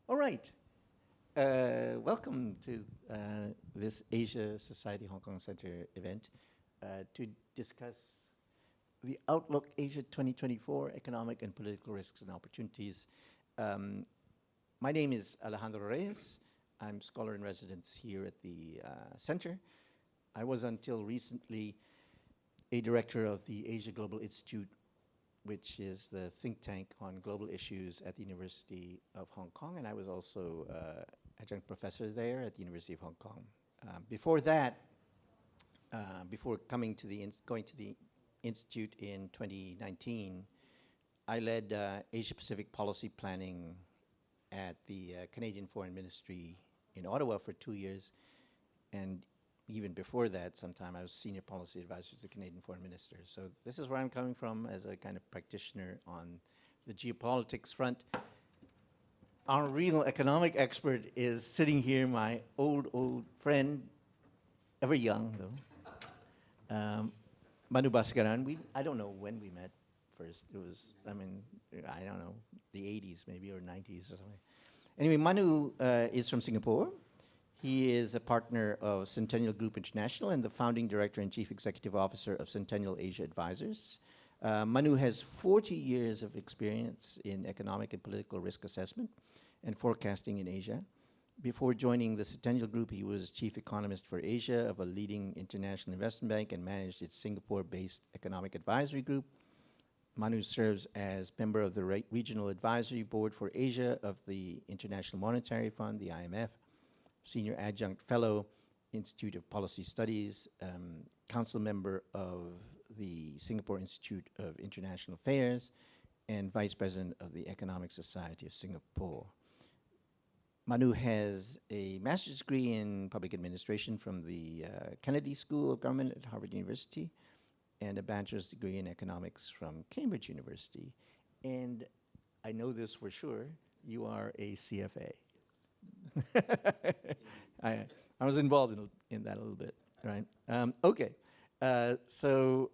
All right. Welcome to this Asia Society Hong Kong Center event to discuss the Outlook Asia 2024 Economic and Political Risks and Opportunities. My name is Alejandro Reyes. I'm scholar in residence here at the center. I was until recently a director of the Asia Global Institute, which is the think tank on global issues at the University of Hong Kong, and I was also adjunct professor there at the University of Hong Kong. Before that, before going to the institute in 2019, I led Asia Pacific policy planning at the Canadian Foreign Ministry in Ottawa for 2 years, and even before that, sometime I was senior policy advisor to the Canadian Foreign Minister. So this is where I'm coming from as a kind of practitioner on the geopolitics front. Our real economic expert is sitting here, my old friend, ever young though, Manu Bhaskaran. I don't know when we met first. It was, I don't know, the 80s maybe, or 90s or something. Anyway, Manu is from Singapore. He is a partner of Centennial Group International and the founding director and chief executive officer of Centennial Asia Advisors. Manu has 40 years of experience in economic and political risk assessment and forecasting in Asia. Before joining the Centennial Group, he was chief economist for Asia of a leading international investment bank and managed its Singapore-based economic advisory group. Manu serves as member of the Regional Advisory Board for Asia of the International Monetary Fund, the IMF, Senior Adjunct Fellow, Institute of Policy Studies, Council Member of the Singapore Institute of International Affairs, and Vice President of the Economic Society of Singapore. Manu has a master's degree in public administration from the Kennedy School of Government at Harvard University, and a bachelor's degree in economics from Cambridge University. And I know this for sure, you are a CFA. I was involved in that a little bit, right? Okay, so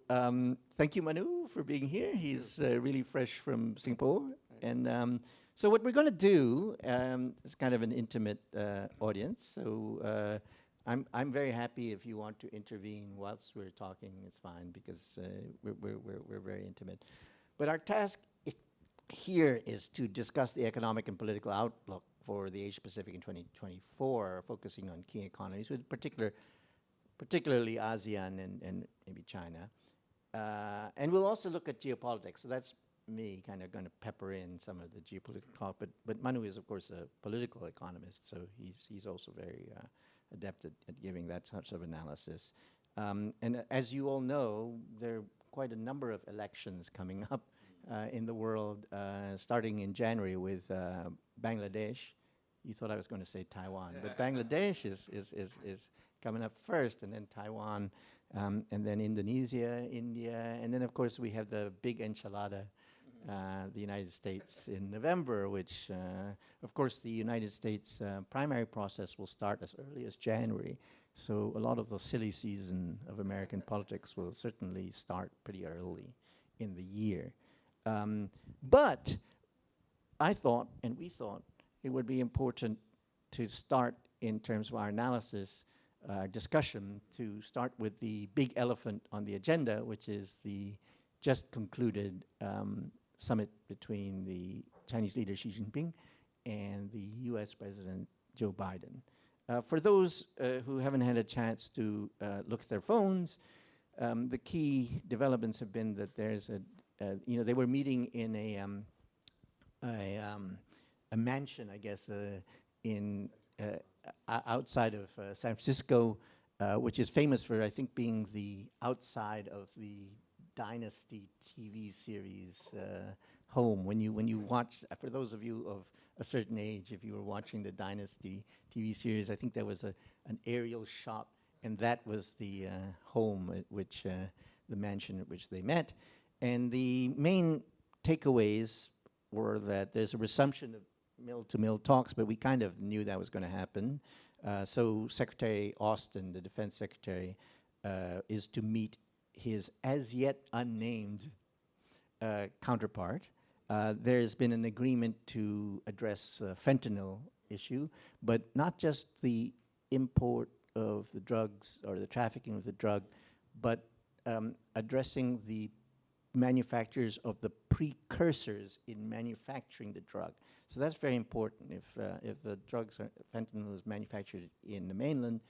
thank you, Manu, for being here. He's really fresh from Singapore. And so what we're going to do is kind of an intimate audience. So I'm very happy if you want to intervene whilst we're talking. It's fine, because we're very intimate. But our task here is to discuss the economic and political outlook for the Asia Pacific in 2024, focusing on key economies, with particularly ASEAN and maybe China. And we'll also look at geopolitics. So that's me kind of going to pepper in some of the geopolitical talk. But Manu is, of course, a political economist, so he's also very adept at giving that sort of analysis. And as you all know, there are quite a number of elections coming up in the world, starting in January with Bangladesh. You thought I was going to say Taiwan, but Bangladesh is coming up first, and then Taiwan, and then Indonesia, India, and then of course we have the big enchilada, the United States in November, which of course the United States primary process will start as early as January. So a lot of the silly season of American politics will certainly start pretty early in the year. But I thought, and we thought, it would be important to start in terms of our analysis, discussion, to start with the big elephant on the agenda, which is the just concluded summit between the Chinese leader Xi Jinping and the US President Joe Biden. For those who haven't had a chance to look at their phones, the key developments have been that there's they were meeting in a mansion, I guess, in outside of San Francisco, which is famous for, I think, being the outside of the Dynasty TV series home. When you watch, for those of you of a certain age, if you were watching the Dynasty TV series, I think there was an aerial shot, and that was the home at which the mansion at which they met. And the main takeaways were that there's a resumption of mill-to-mill talks, but we kind of knew that was going to happen. So Secretary Austin, the Defense Secretary, is to meet his as yet unnamed counterpart there's been an agreement to address fentanyl issue, but not just the import of the drugs or the trafficking of the drug, but addressing the manufacturers of the precursors in manufacturing the drug. So that's very important. If the drugs, fentanyl is manufactured in the mainland,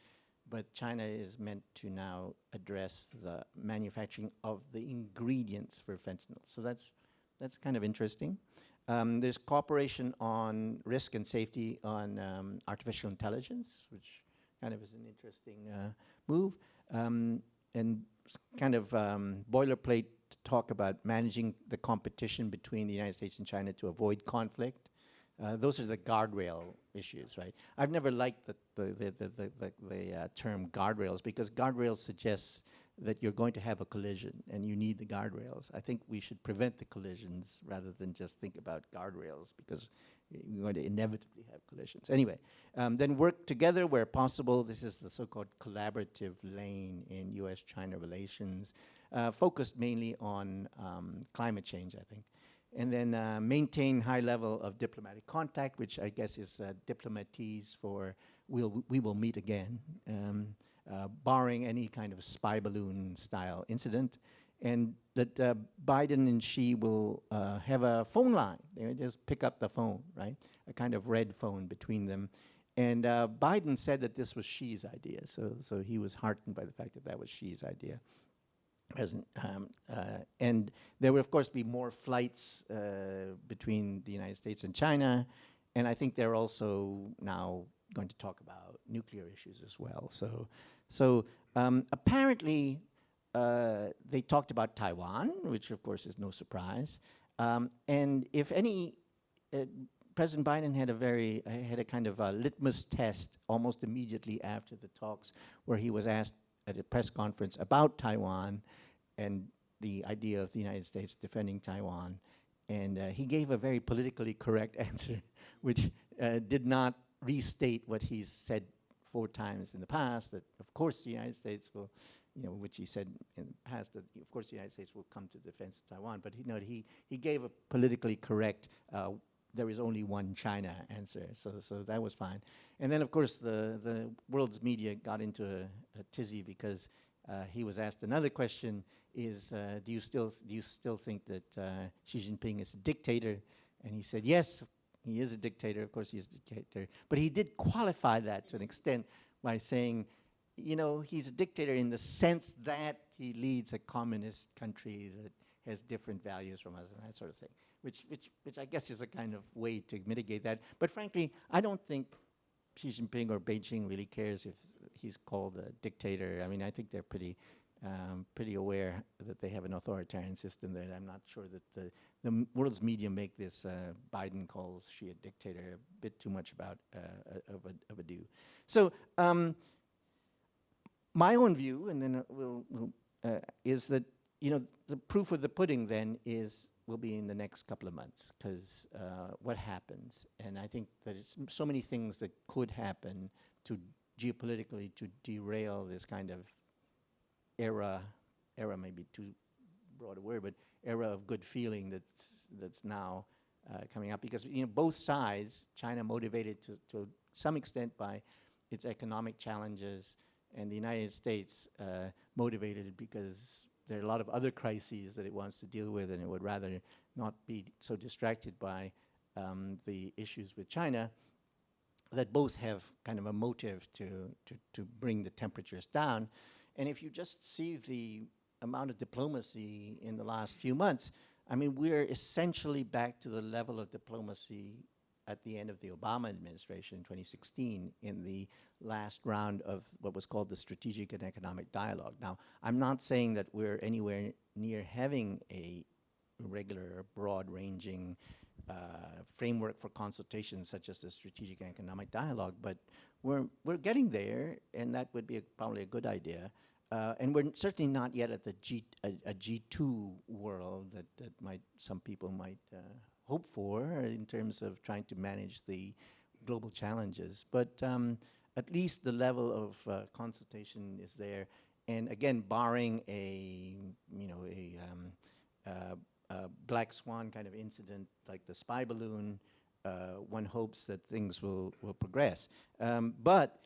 but China is meant to now address the manufacturing of the ingredients for fentanyl. So that's kind of interesting. There's cooperation on risk and safety on artificial intelligence, which kind of is an interesting move. And kind of boilerplate talk about managing the competition between the United States and China to avoid conflict. Those are the guardrail issues, right? I've never liked the term guardrails, because guardrails suggests that you're going to have a collision and you need the guardrails. I think we should prevent the collisions rather than just think about guardrails, because we're going to inevitably have collisions. Anyway, then work together where possible. This is the so-called collaborative lane in US-China relations, focused mainly on climate change, I think. And then maintain high level of diplomatic contact, which I guess is diplomatese for we will meet again, barring any kind of spy balloon style incident. And that Biden and Xi will have a phone line. They just pick up the phone, right? A kind of red phone between them. And Biden said that this was Xi's idea, so he was heartened by the fact that that was Xi's idea. And there will, of course, be more flights between the United States and China, and I think they're also now going to talk about nuclear issues as well. So apparently, they talked about Taiwan, which of course is no surprise. And if any, President Biden had a kind of a litmus test almost immediately after the talks, where he was asked at a press conference about Taiwan and the idea of the United States defending Taiwan. And he gave a very politically correct answer, which did not restate what he's said 4 times in the past, that of course the United States will, which he said in the past, that of course the United States will come to the defense of Taiwan. But he gave a politically correct, there is only one China answer, so that was fine. And then of course the world's media got into a tizzy, because he was asked another question, is do you still think that Xi Jinping is a dictator? And he said, yes, he is a dictator, of course he is a dictator. But he did qualify that to an extent by saying, he's a dictator in the sense that he leads a communist country that has different values from us and that sort of thing, which I guess is a kind of way to mitigate that. But frankly, I don't think Xi Jinping or Beijing really cares if he's called a dictator. I mean, I think they're pretty aware that they have an authoritarian system there. I'm not sure that the world's media make this Biden calls Xi a dictator a bit too much about of a do. So my own view, and then is that the proof of the pudding then will be in the next couple of months, because what happens, and I think that it's so many things that could happen to geopolitically to derail this kind of era may be too broad a word, but era of good feeling that's now coming up, because both sides, China motivated to some extent by its economic challenges, and the United States motivated because there are a lot of other crises that it wants to deal with, and it would rather not be so distracted by the issues with China, that both have kind of a motive to bring the temperatures down. And if you just see the amount of diplomacy in the last few months, I mean, we're essentially back to the level of diplomacy at the end of the Obama administration in 2016 in the last round of what was called the Strategic and Economic Dialogue. Now, I'm not saying that we're anywhere near having a regular, broad-ranging framework for consultations such as the Strategic and Economic Dialogue, but we're getting there, and that would be probably a good idea. And we're certainly not yet at the G2 world that some people might hope for in terms of trying to manage the global challenges. But at least the level of consultation is there. And again, barring a black swan kind of incident like the spy balloon, one hopes that things will progress. But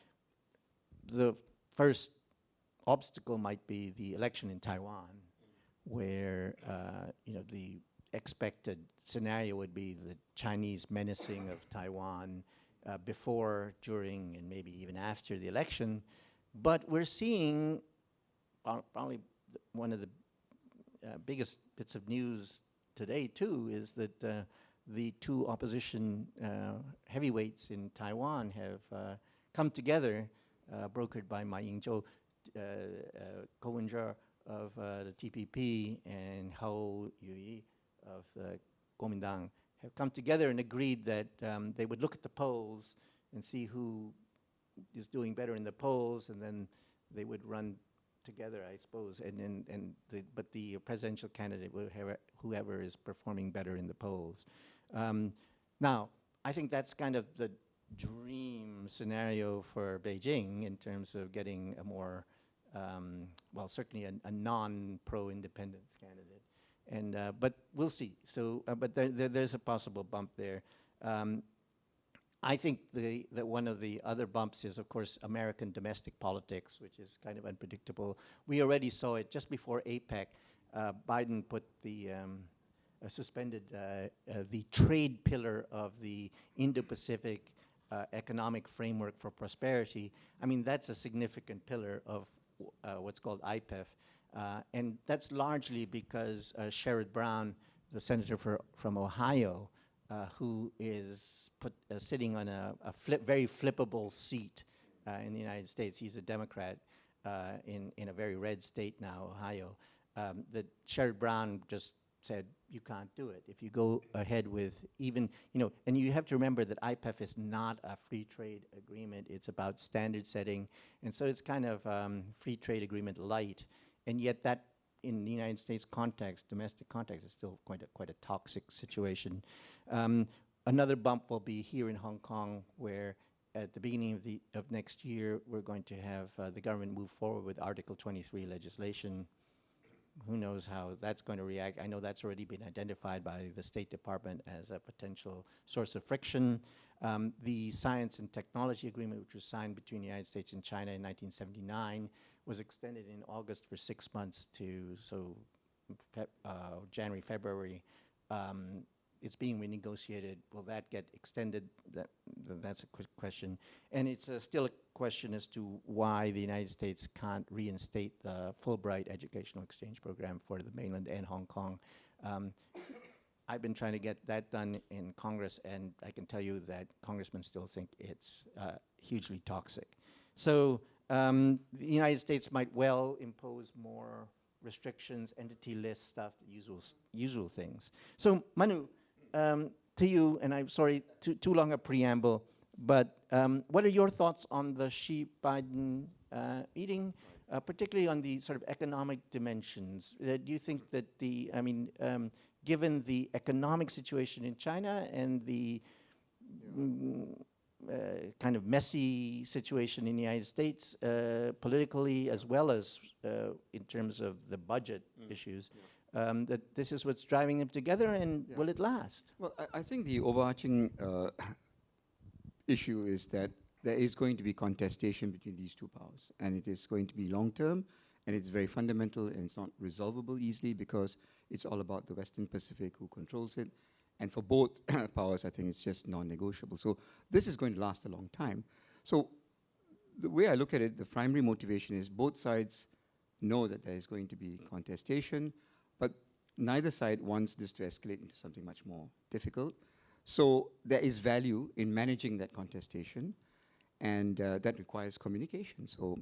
the first obstacle might be the election in Taiwan, where the expected scenario would be the Chinese menacing of Taiwan before, during, and maybe even after the election. But we're seeing probably one of the biggest bits of news today too is that the two opposition heavyweights in Taiwan have come together, brokered by Ma Ying-jeou, Ko-wen-je of the TPP and Hou Yu of the Kuomintang, have come together and agreed that they would look at the polls and see who is doing better in the polls, and then they would run together, I suppose. But the presidential candidate, whoever is performing better in the polls. Now, I think that's kind of the dream scenario for Beijing in terms of getting a more, well, certainly a non-pro-independence candidate. But we'll see. So, but there's a possible bump there. I think that one of the other bumps is, of course, American domestic politics, which is kind of unpredictable. We already saw it just before APEC. Biden put suspended the trade pillar of the Indo-Pacific Economic Framework for Prosperity. I mean, that's a significant pillar of what's called IPEF. And that's largely because Sherrod Brown, the senator from Ohio, who is sitting on a very flippable seat in the United States. He's a Democrat in a very red state now, Ohio. That Sherrod Brown just said, you can't do it. If you go ahead with even, and you have to remember that IPEF is not a free trade agreement. It's about standard setting. And so it's kind of free trade agreement light. And yet that, in the United States context, domestic context, is still quite a toxic situation. Another bump will be here in Hong Kong, where at the beginning of next year, we're going to have the government move forward with Article 23 legislation. Who knows how that's going to react? I know that's already been identified by the State Department as a potential source of friction. The Science and Technology Agreement, which was signed between the United States and China in 1979, was extended in August for 6 months to January, February. It's being renegotiated. Will that get extended? That's a quick question. And it's still a question as to why the United States can't reinstate the Fulbright Educational Exchange Program for the mainland and Hong Kong. I've been trying to get that done in Congress, and I can tell you that congressmen still think it's hugely toxic. So the United States might well impose more restrictions, entity list stuff, the usual things. So Manu, to you, and I'm sorry, too long a preamble, but what are your thoughts on the Xi-Biden meeting, particularly on the sort of economic dimensions? Do you think that given the economic situation in China and the kind of messy situation in the United States, politically as well as in terms of the budget issues, that this is what's driving them together, and will it last? Well, I think the overarching issue is that there is going to be contestation between these two powers, and it is going to be long-term, and it's very fundamental, and it's not resolvable easily because it's all about the Western Pacific, who controls it. And for both powers, I think it's just non-negotiable. So this is going to last a long time. So the way I look at it, the primary motivation is both sides know that there is going to be contestation, but neither side wants this to escalate into something much more difficult. So there is value in managing that contestation, and that requires communication. So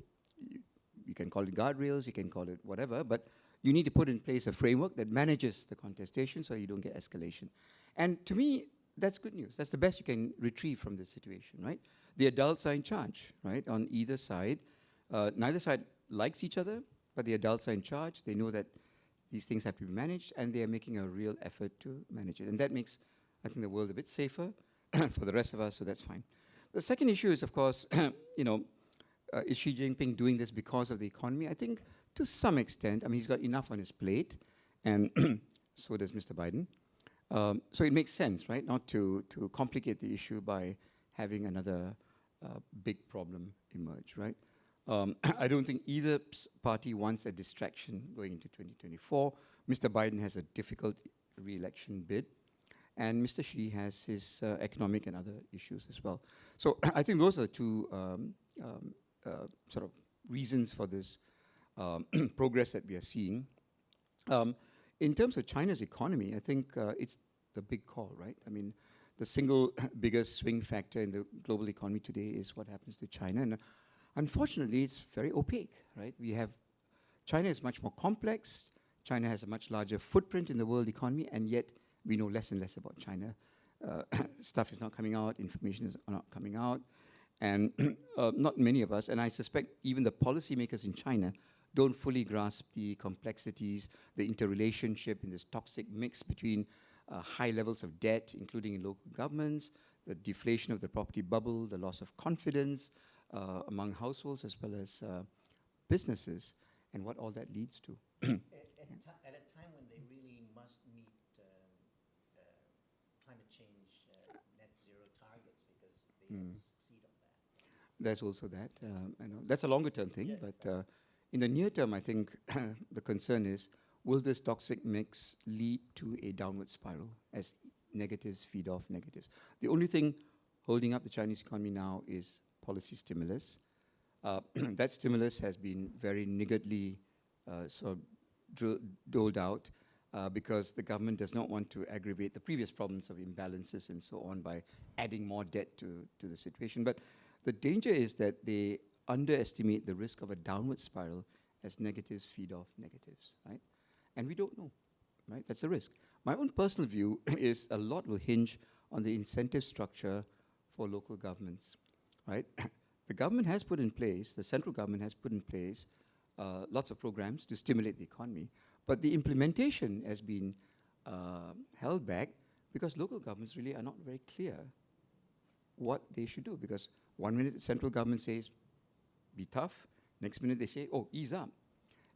you can call it guardrails, you can call it whatever, but you need to put in place a framework that manages the contestation so you don't get escalation. And to me, that's good news. That's the best you can retrieve from this situation, right? The adults are in charge, right, on either side. Neither side likes each other, but the adults are in charge. They know that these things have to be managed, and they are making a real effort to manage it. And that makes, I think, the world a bit safer for the rest of us, so that's fine. The second issue is, of course, is Xi Jinping doing this because of the economy? I think to some extent, I mean, he's got enough on his plate, and So does Mr. Biden. So it makes sense, right, not to complicate the issue by having another big problem emerge, right? I don't think either party wants a distraction going into 2024. Mr. Biden has a difficult re-election bid, and Mr. Xi has his economic and other issues as well. So I think those are the two sort of reasons for this progress that we are seeing. In terms of China's economy, I think it's the big call, right? I mean, the single biggest swing factor in the global economy today is what happens to China. And unfortunately, it's very opaque, right? China is much more complex. China has a much larger footprint in the world economy, and yet we know less and less about China. Stuff is not coming out, information is not coming out, and not many of us, and I suspect even the policymakers in China don't fully grasp the complexities, the interrelationship in this toxic mix between high levels of debt, including in local governments, the deflation of the property bubble, the loss of confidence among households as well as businesses, and what all that leads to. At a time when they really must meet climate change net zero targets because they have to succeed on that. There's also that. I know that's a longer term thing, Yeah. but in the near term, I think the concern is, will this toxic mix lead to a downward spiral as negatives feed off negatives? The only thing holding up the Chinese economy now is policy stimulus. That stimulus has been very niggardly doled out because the government does not want to aggravate the previous problems of imbalances and so on by adding more debt to the situation. But the danger is that they underestimate the risk of a downward spiral as negatives feed off negatives, right? And we don't know, right? That's a risk. My own personal view is a lot will hinge on the incentive structure for local governments, right? The government has put in place, the central government has put in place lots of programs to stimulate the economy, but the implementation has been held back because local governments really are not very clear what they should do, because one minute the central government says, be tough, next minute they say, oh, ease up.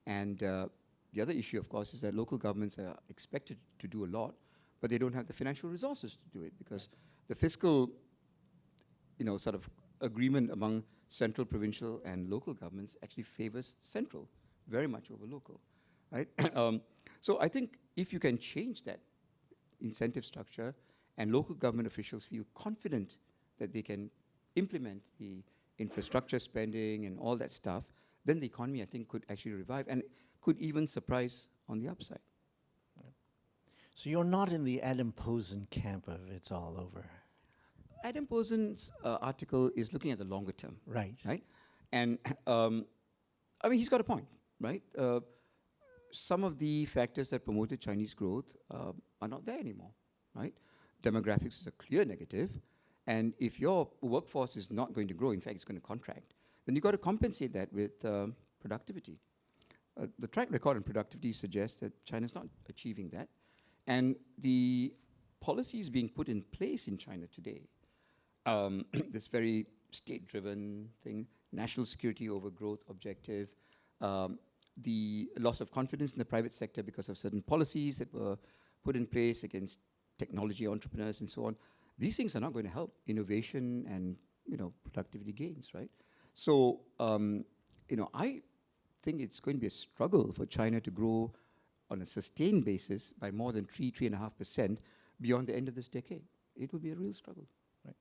And the other issue, of course, is that local governments are expected to do a lot, but they don't have the financial resources to do it, because the fiscal, sort of agreement among central, provincial, and local governments actually favors central very much over local, right? So I think if you can change that incentive structure and local government officials feel confident that they can implement the infrastructure spending and all that stuff, then the economy, I think, could actually revive and could even surprise on the upside. So you're not in the Adam Posen camp of it's all over. Adam Posen's article is looking at the longer term. Right. Right? And, he's got a point, right? Some of the factors that promoted Chinese growth are not there anymore, right? Demographics is a clear negative. And if your workforce is not going to grow, in fact, it's going to contract, then you've got to compensate that with productivity. The track record on productivity suggests that China's not achieving that. And the policies being put in place in China today, this very state-driven thing, national security over growth objective, the loss of confidence in the private sector because of certain policies that were put in place against technology entrepreneurs and so on, these things are not going to help innovation and productivity gains, right? So I think it's going to be a struggle for China to grow on a sustained basis by more than 3.5% beyond the end of this decade. It will be a real struggle. Right.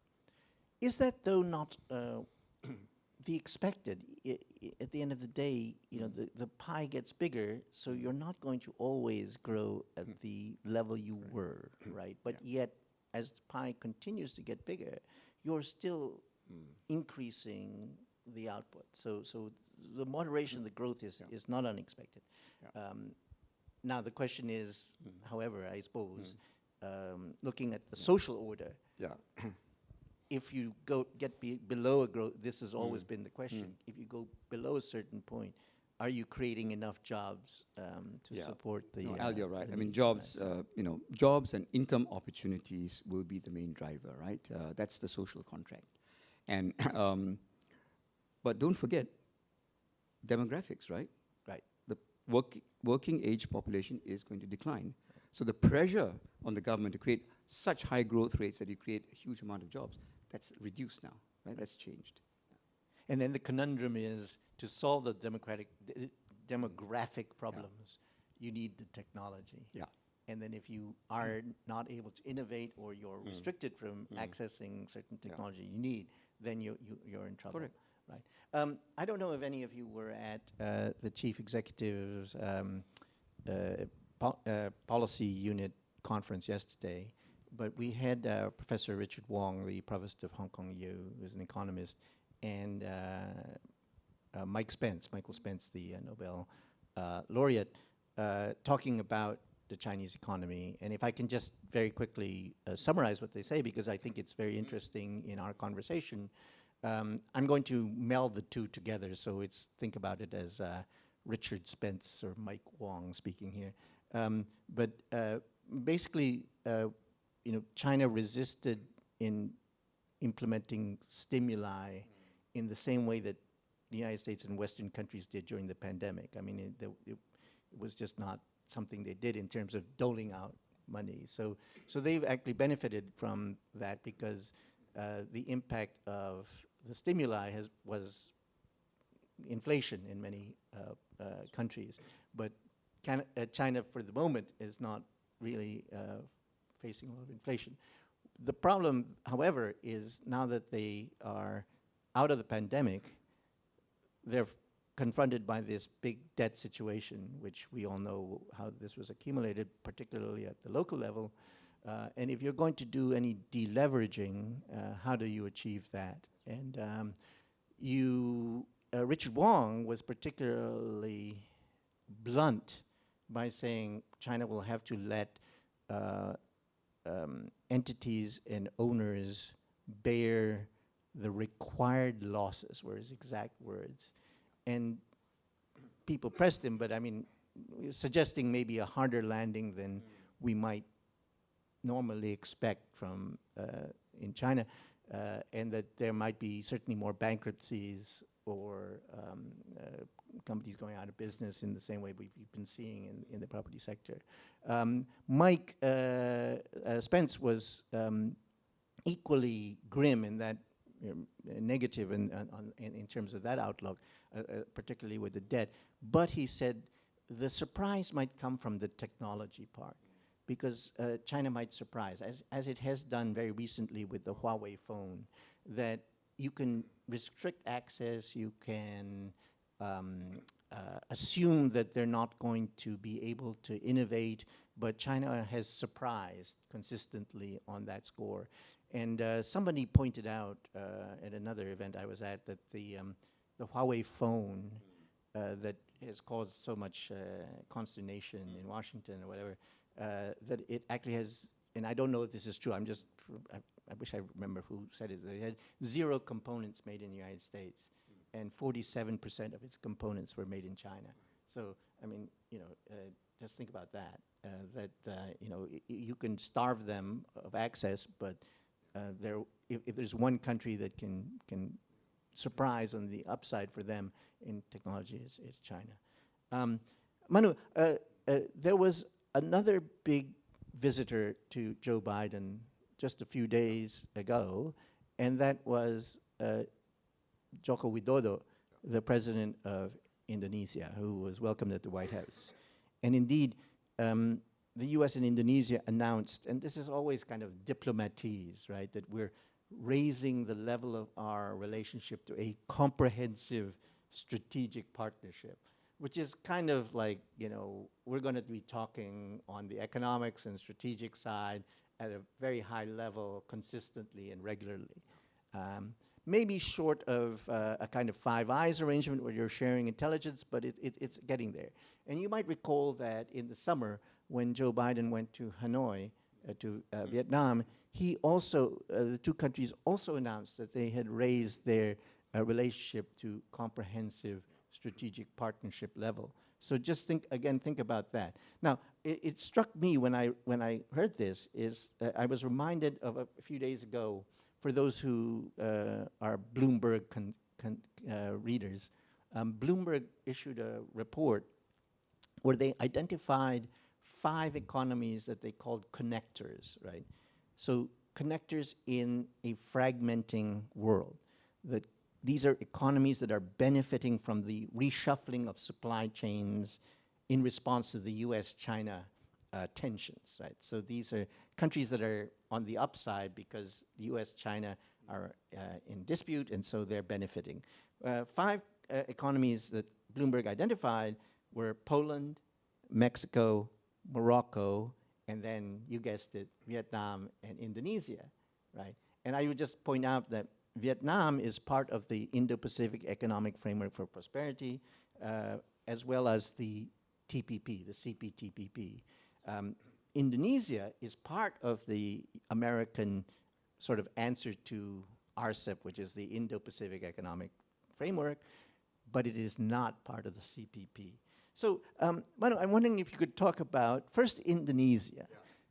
Is that though not the expected? At the end of the day, the pie gets bigger, so you're not going to always grow at the level you were, right? But yet, as the pie continues to get bigger, you're still increasing the output. So the moderation of the growth is not unexpected. Yeah. Now the question is, however, I suppose, looking at the social order, if you get below a growth, this has always been the question. If you go below a certain point, are you creating enough jobs to support the? No, Al, you're right. I mean, jobs, jobs and income opportunities will be the main driver, right? That's the social contract, and but don't forget demographics, right? Right. The working age population is going to decline. So the pressure on the government to create such high growth rates that you create a huge amount of jobs, that's reduced now, right? That's changed. And then the conundrum is to solve the demographic problems, you need the technology. Yeah. And then if you are not able to innovate or you're restricted from accessing certain technology you need, then you're in trouble. Correct. Right. I don't know if any of you were at the chief executive's policy unit conference yesterday, but we had Professor Richard Wong, the provost of Hong Kong U, who's an economist, and Michael Spence, the Nobel laureate, talking about the Chinese economy. And if I can just very quickly summarize what they say, because I think it's very interesting in our conversation, I'm going to meld the two together. So think about it as Richard Spence or Mike Wong speaking here. But basically, China resisted in implementing stimuli in the same way that the United States and Western countries did during the pandemic. I mean, it was just not something they did in terms of doling out money. So they've actually benefited from that because the impact of the stimuli was inflation in many countries. But China, for the moment, is not really facing a lot of inflation. The problem, however, is now that they are out of the pandemic, they're confronted by this big debt situation, which we all know how this was accumulated, particularly at the local level. And if you're going to do any deleveraging, how do you achieve that? And Richard Wong was particularly blunt by saying China will have to let entities and owners bear the required losses, were his exact words. And people pressed him, but I mean, suggesting maybe a harder landing than we might normally expect from in China, and that there might be certainly more bankruptcies or companies going out of business in the same way we've been seeing in the property sector. Mike Spence was equally grim in that negative in terms of that outlook, particularly with the debt. But he said the surprise might come from the technology part, because China might surprise, as it has done very recently with the Huawei phone, that you can restrict access, you can assume that they're not going to be able to innovate, but China has surprised consistently on that score. And somebody pointed out at another event I was at that the Huawei phone that has caused so much consternation in Washington or whatever, that it actually has, and I don't know if this is true, I wish I remember who said it, they had 0 components made in the United States, and 47% of its components were made in China. So, I mean, just think about that, you can starve them of access, but if there's one country that can surprise on the upside for them in technology, it's China. Manu, there was another big visitor to Joe Biden just a few days ago, and that was Joko Widodo, the president of Indonesia, who was welcomed at the White House. And indeed, the US and Indonesia announced, and this is always kind of diplomatese, right, that we're raising the level of our relationship to a comprehensive strategic partnership, which is kind of like, we're going to be talking on the economics and strategic side at a very high level consistently and regularly. Maybe short of a kind of Five Eyes arrangement where you're sharing intelligence, but it's getting there. And you might recall that in the summer when Joe Biden went to Hanoi, to Vietnam, he also, the two countries also announced that they had raised their relationship to comprehensive strategic partnership level. So just think about that. Now, it struck me when I heard this is I was reminded of a few days ago, for those who are Bloomberg readers, Bloomberg issued a report where they identified 5 economies that they called connectors, right? So connectors in a fragmenting world. That these are economies that are benefiting from the reshuffling of supply chains in response to the US-China tensions, right? So these are countries that are on the upside because the US-China are in dispute, and so they're benefiting. 5 economies that Bloomberg identified were Poland, Mexico, Morocco, and then, you guessed it, Vietnam and Indonesia, right? And I would just point out that Vietnam is part of the Indo-Pacific Economic Framework for Prosperity, as well as the TPP, the CPTPP. Indonesia is part of the American sort of answer to RCEP, which is the Indo-Pacific Economic Framework, but it is not part of the CPP. So, Manu, I'm wondering if you could talk about, first, Indonesia,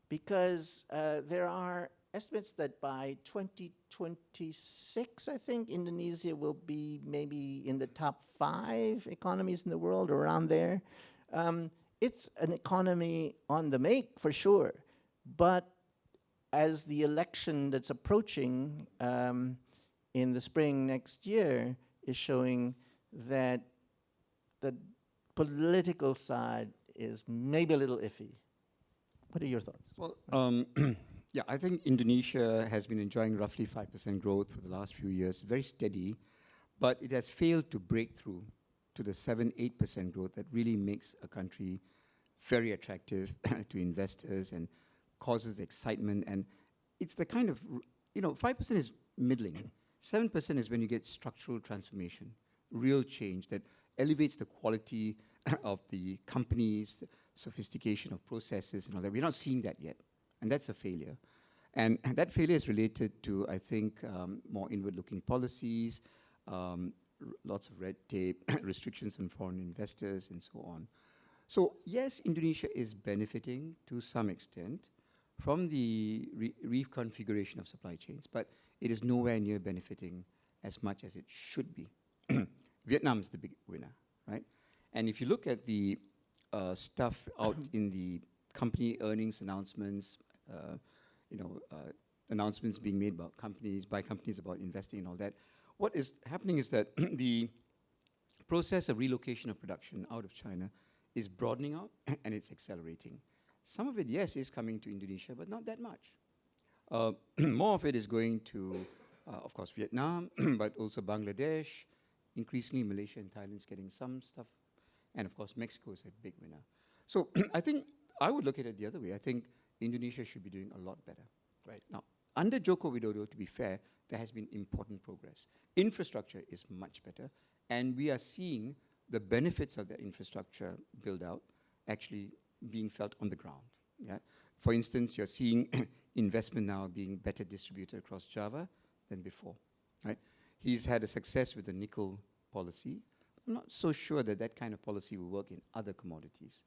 because there are estimates that by 2026, I think, Indonesia will be maybe in the top 5 economies in the world, around there. It's an economy on the make, for sure, but as the election that's approaching in the spring next year is showing that the political side is maybe a little iffy. What are your thoughts? Well, yeah, I think Indonesia has been enjoying roughly 5% growth for the last few years, very steady, but it has failed to break through to the 7-8% growth that really makes a country very attractive to investors and causes excitement. And it's the kind of, 5% is middling. 7% is when you get structural transformation, real change that elevates the quality of the companies, the sophistication of processes and all that. We're not seeing that yet, and that's a failure. And that failure is related to, I think, more inward-looking policies, lots of red tape, restrictions on foreign investors, and so on. So yes, Indonesia is benefiting to some extent from the reconfiguration of supply chains, but it is nowhere near benefiting as much as it should be. Vietnam is the big winner, right? And if you look at the stuff out in the company earnings announcements, announcements being made about companies, by companies about investing and all that, what is happening is that the process of relocation of production out of China is broadening out and it's accelerating. Some of it, yes, is coming to Indonesia, but not that much. More of it is going to, of course, Vietnam, but also Bangladesh. Increasingly, Malaysia and Thailand is getting some stuff. And of course, Mexico is a big winner. So I think I would look at it the other way. I think Indonesia should be doing a lot better. Right. Now, under Joko Widodo, to be fair, there has been important progress. Infrastructure is much better, and we are seeing the benefits of that infrastructure build-out actually being felt on the ground. Yeah? For instance, you're seeing investment now being better distributed across Java than before. Right? He's had a success with the nickel policy. I'm not so sure that that kind of policy will work in other commodities.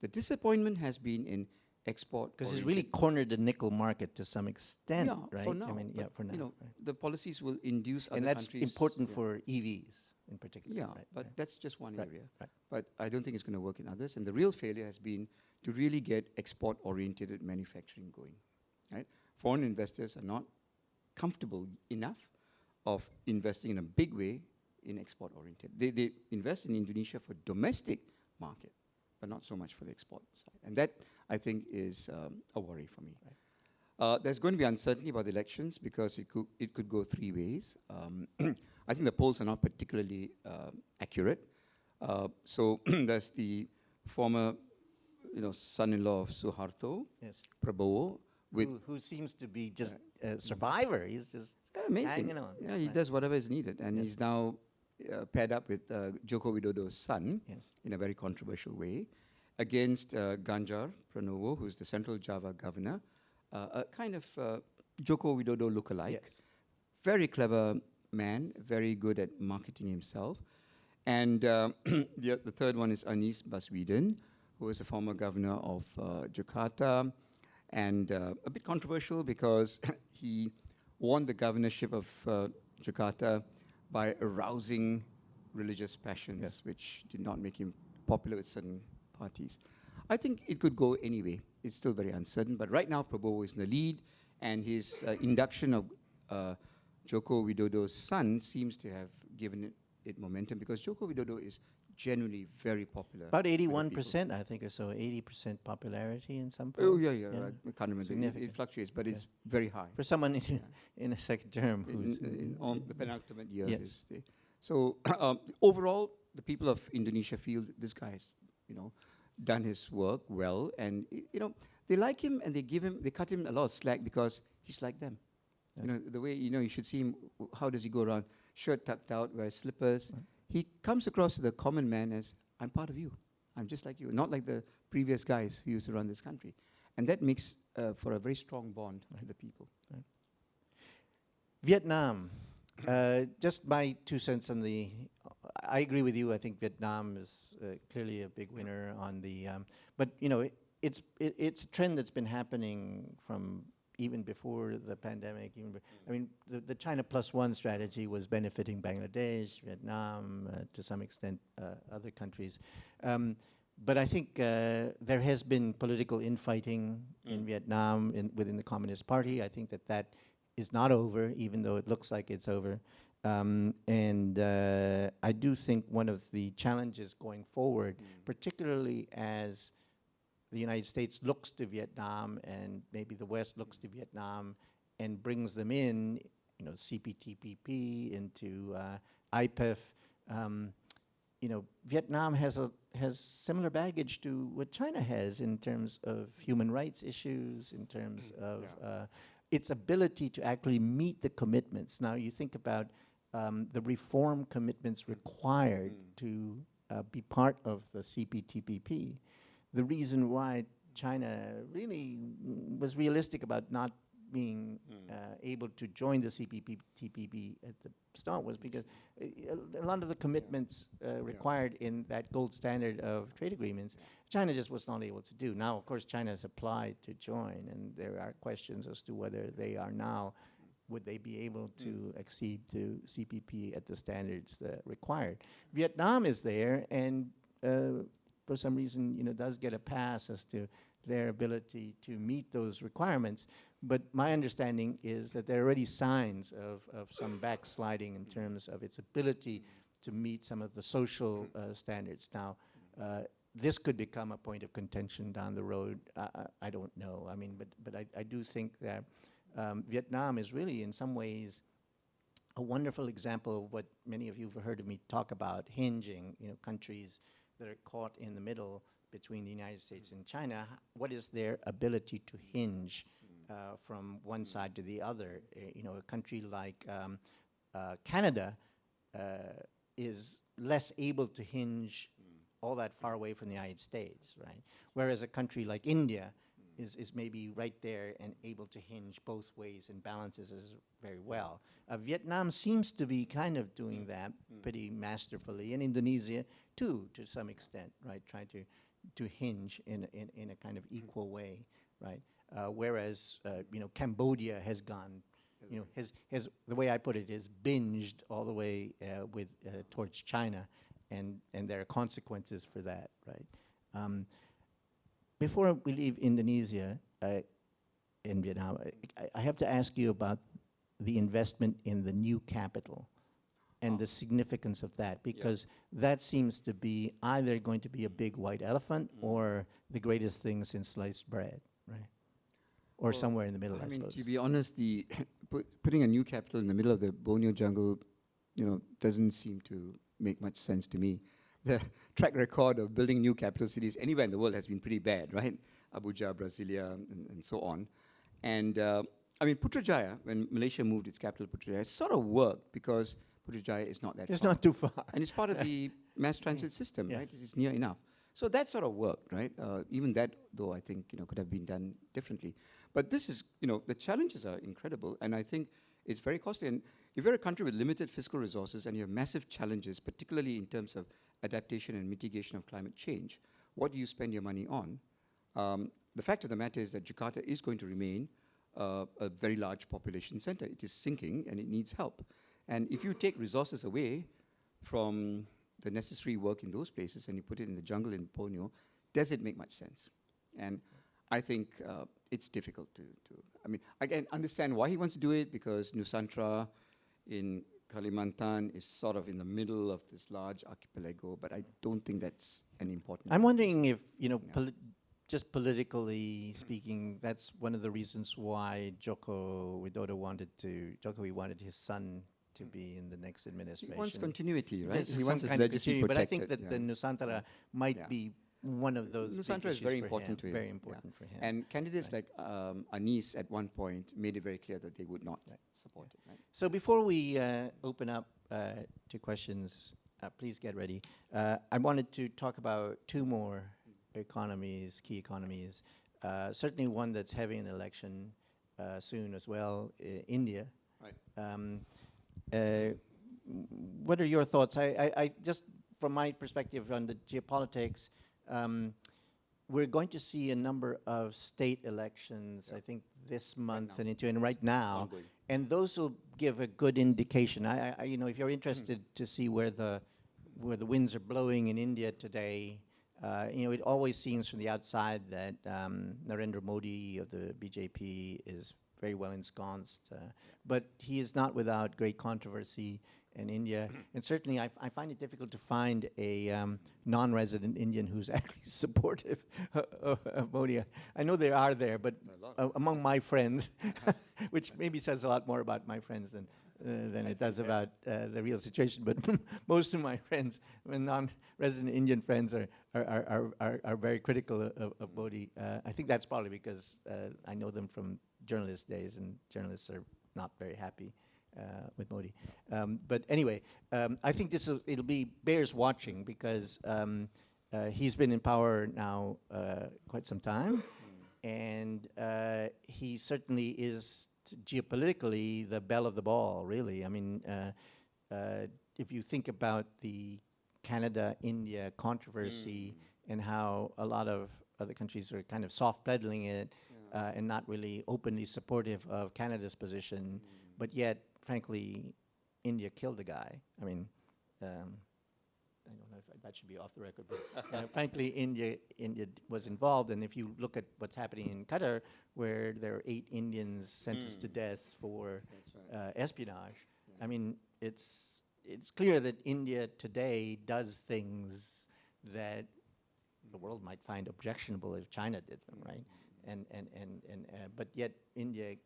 The disappointment has been in export. Because he's really cornered the nickel market to some extent, right? For now. I mean, for now. Right. The policies will induce other countries. And that's important for EVs in particular. Yeah, right, but that's just one area. Right. But I don't think it's going to work in others. And the real failure has been to really get export-oriented manufacturing going. Right? Foreign investors are not comfortable enough of investing in a big way in export-oriented. They invest in Indonesia for domestic market, but not so much for the export side. And that, I think, is a worry for me. Right. There's going to be uncertainty about the elections because it could go 3 ways. I think the polls are not particularly accurate. So there's the former, son-in-law of Suharto, yes. Prabowo, who seems to be just a survivor. He's just amazing. hanging on. Yeah, he does whatever is needed, and he's now paired up with Joko Widodo's son in a very controversial way against Ganjar Pranowo, who's the Central Java governor, a kind of Joko Widodo lookalike. Yes. Very clever man, very good at marketing himself. And the third one is Anies Baswedan, who is a former governor of Jakarta, and a bit controversial because he won the governorship of Jakarta by arousing religious passions, which did not make him popular with certain parties. I think it could go anyway. It's still very uncertain. But right now, Prabowo is in the lead, and his induction of Joko Widodo's son seems to have given it momentum, because Joko Widodo is genuinely very popular. About with the 81%, people. I think, or so, 80% popularity in some Oh, polls. yeah. I can't remember. It Significant. fluctuates, but it's very high. For someone in a second term who's... In on the penultimate year. Yes. So overall, the people of Indonesia feel that this guy has, done his work well, and they like him, and they cut him a lot of slack because he's like them. Yeah. The way you should see him. How does he go around? Shirt tucked out, wears slippers. Right. He comes across to the common man as, I'm part of you. I'm just like you, not like the previous guys who used to run this country. And that makes for a very strong bond with the people. Right. Vietnam. Just my 2 cents on the... I agree with you. I think Vietnam is clearly a big winner on the... but, it's a trend that's been happening from even before the pandemic. I mean, the China +1 strategy was benefiting Bangladesh, Vietnam, to some extent other countries. But I think there has been political infighting in Vietnam within the Communist Party. I think that is not over, even though it looks like it's over. And I do think one of the challenges going forward, particularly as the United States looks to Vietnam, and maybe the West looks to Vietnam and brings them in, CPTPP, into IPEF. Vietnam has similar baggage to what China has in terms of human rights issues, in terms of its ability to actually meet the commitments. Now, you think about the reform commitments required to be part of the CPTPP. The reason why China really was realistic about not being able to join the CPTPP at the start was because a lot of the commitments required in that gold standard of trade agreements, China just was not able to do. Now, of course, China has applied to join, and there are questions as to whether they are now, would they be able to accede to CPP at the standards that required. Vietnam is there, and for some reason, does get a pass as to their ability to meet those requirements. But my understanding is that there are already signs of some backsliding in terms of its ability to meet some of the social standards. Now, this could become a point of contention down the road. I don't know. I mean, but I do think that Vietnam is really, in some ways, a wonderful example of what many of you have heard of me talk about, hinging, countries that are caught in the middle between the United States and China. What is their ability to hinge from one side to the other? A country like Canada is less able to hinge all that far away from the United States, right? Whereas a country like India is maybe right there and able to hinge both ways and balances it very well. Vietnam seems to be kind of doing that pretty masterfully, and Indonesia too, to some extent, right? Trying to hinge in a kind of equal way, right? Whereas Cambodia has gone, has the way I put it is binged all the way towards China, and there are consequences for that, right? Before we leave Indonesia and Vietnam, I have to ask you about the investment in the new capital and the significance of that, because that seems to be either going to be a big white elephant or the greatest thing since sliced bread, right? Or somewhere in the middle, I suppose. To be honest, putting a new capital in the middle of the Borneo jungle, doesn't seem to make much sense to me. The track record of building new capital cities anywhere in the world has been pretty bad, right? Abuja, Brasilia, and so on. And Putrajaya, when Malaysia moved its capital, Putrajaya, sort of worked because Putrajaya is not that far. It's not too far. And it's part of the mass transit system, Yes. right? It's near enough. So that sort of worked, right? Even that, though, I think, could have been done differently. But this is, the challenges are incredible, and I think it's very costly. And if you're a country with limited fiscal resources and you have massive challenges, particularly in terms of adaptation and mitigation of climate change, what do you spend your money on? The fact of the matter is that Jakarta is going to remain a very large population center. It is sinking and it needs help. And if you take resources away from the necessary work in those places and you put it in the jungle in Borneo, does it make much sense? And I think it's difficult to, I mean, I can understand why he wants to do it, because Nusantara in Kalimantan is sort of in the middle of this large archipelago, but I don't think that's an important. I'm wondering if, just politically speaking, that's one of the reasons why Joko Widodo wanted his son to be in the next administration. He wants continuity, right? There's He some wants his kind of legacy continuity, protected. but I think that the Nusantara might be one of those. Nusantara is very important to him. Very important for him. And candidates like Anis at one point made it very clear that they would not support it. Right? So before we open up to questions, please get ready. I wanted to talk about two more economies, key economies. Certainly one that's having an election soon as well, India. Right. What are your thoughts? I just, from my perspective on the geopolitics, we're going to see a number of state elections, I think this month and right now, Ongoing. and those will give a good indication. If you're interested to see where the winds are blowing in India today, it always seems from the outside that Narendra Modi of the BJP is very well ensconced, but he is not without great controversy in India. And certainly I find it difficult to find a non-resident Indian who's actually supportive of Modi. I know there are there, but among my friends, which maybe says a lot more about my friends than it does about the real situation. But most of my friends, my non-resident Indian friends, are very critical of Modi. I think that's probably because I know them from journalist days, and journalists are not very happy with Modi. But anyway, I think it'll be bears watching, because he's been in power now quite some time, and he certainly is geopolitically the belle of the ball, really. I mean, if you think about the Canada-India controversy and how a lot of other countries are kind of soft pedaling it and not really openly supportive of Canada's position, but yet, frankly, India killed the guy. I mean, I don't know if that should be off the record, but frankly, India was involved. And if you look at what's happening in Qatar, where there are 8 Indians sentenced to death for espionage, I mean, it's clear that India today does things that the world might find objectionable if China did them, right? But yet India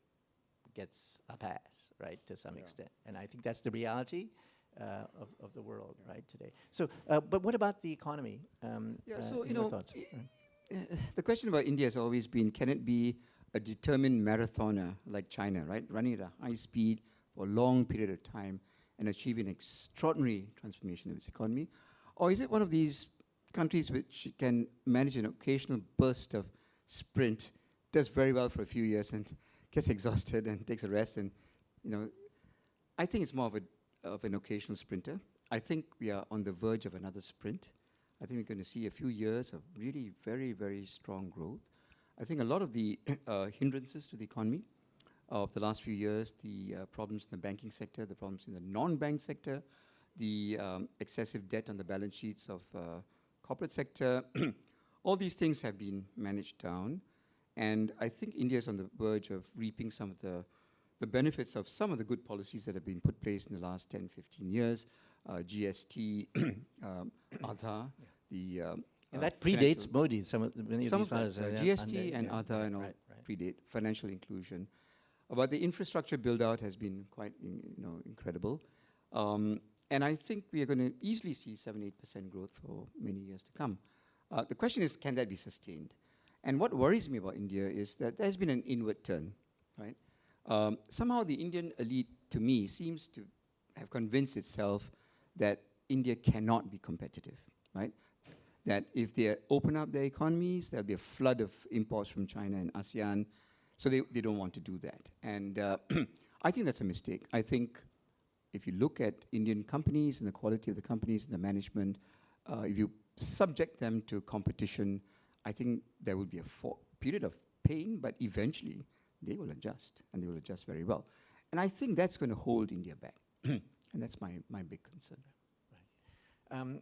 gets a pass, right, to some extent. And I think that's the reality of the world, right, today. So, but what about the economy? So, your thoughts? The question about India has always been, can it be a determined marathoner like China, right, running at a high speed for a long period of time and achieving extraordinary transformation of its economy? Or is it one of these countries which can manage an occasional burst of sprint, does very well for a few years and gets exhausted and takes a rest? And, I think it's more of an occasional sprinter. I think we are on the verge of another sprint. I think we're going to see a few years of really very, very strong growth. I think a lot of the hindrances to the economy of the last few years, the problems in the banking sector, the problems in the non-bank sector, the excessive debt on the balance sheets of corporate sector, all these things have been managed down. And I think India is on the verge of reaping some of the benefits of some of the good policies that have been put in place in the last 10, 15 years, GST, Aadhaar, the... and that predates Modi. Some of these matters, GST and Aadhaar and all predate financial inclusion. But the infrastructure build-out has been quite incredible. And I think we are going to easily see 7-8% growth for many years to come. The question is, can that be sustained? And what worries me about India is that there's been an inward turn, right? Somehow the Indian elite, to me, seems to have convinced itself that India cannot be competitive, right? That if they open up their economies, there'll be a flood of imports from China and ASEAN, so they don't want to do that. And I think that's a mistake. I think if you look at Indian companies and the quality of the companies and the management, if you subject them to competition, I think there will be a period of pain, but eventually they will adjust, and they will adjust very well. And I think that's going to hold India back. And that's my big concern. Right.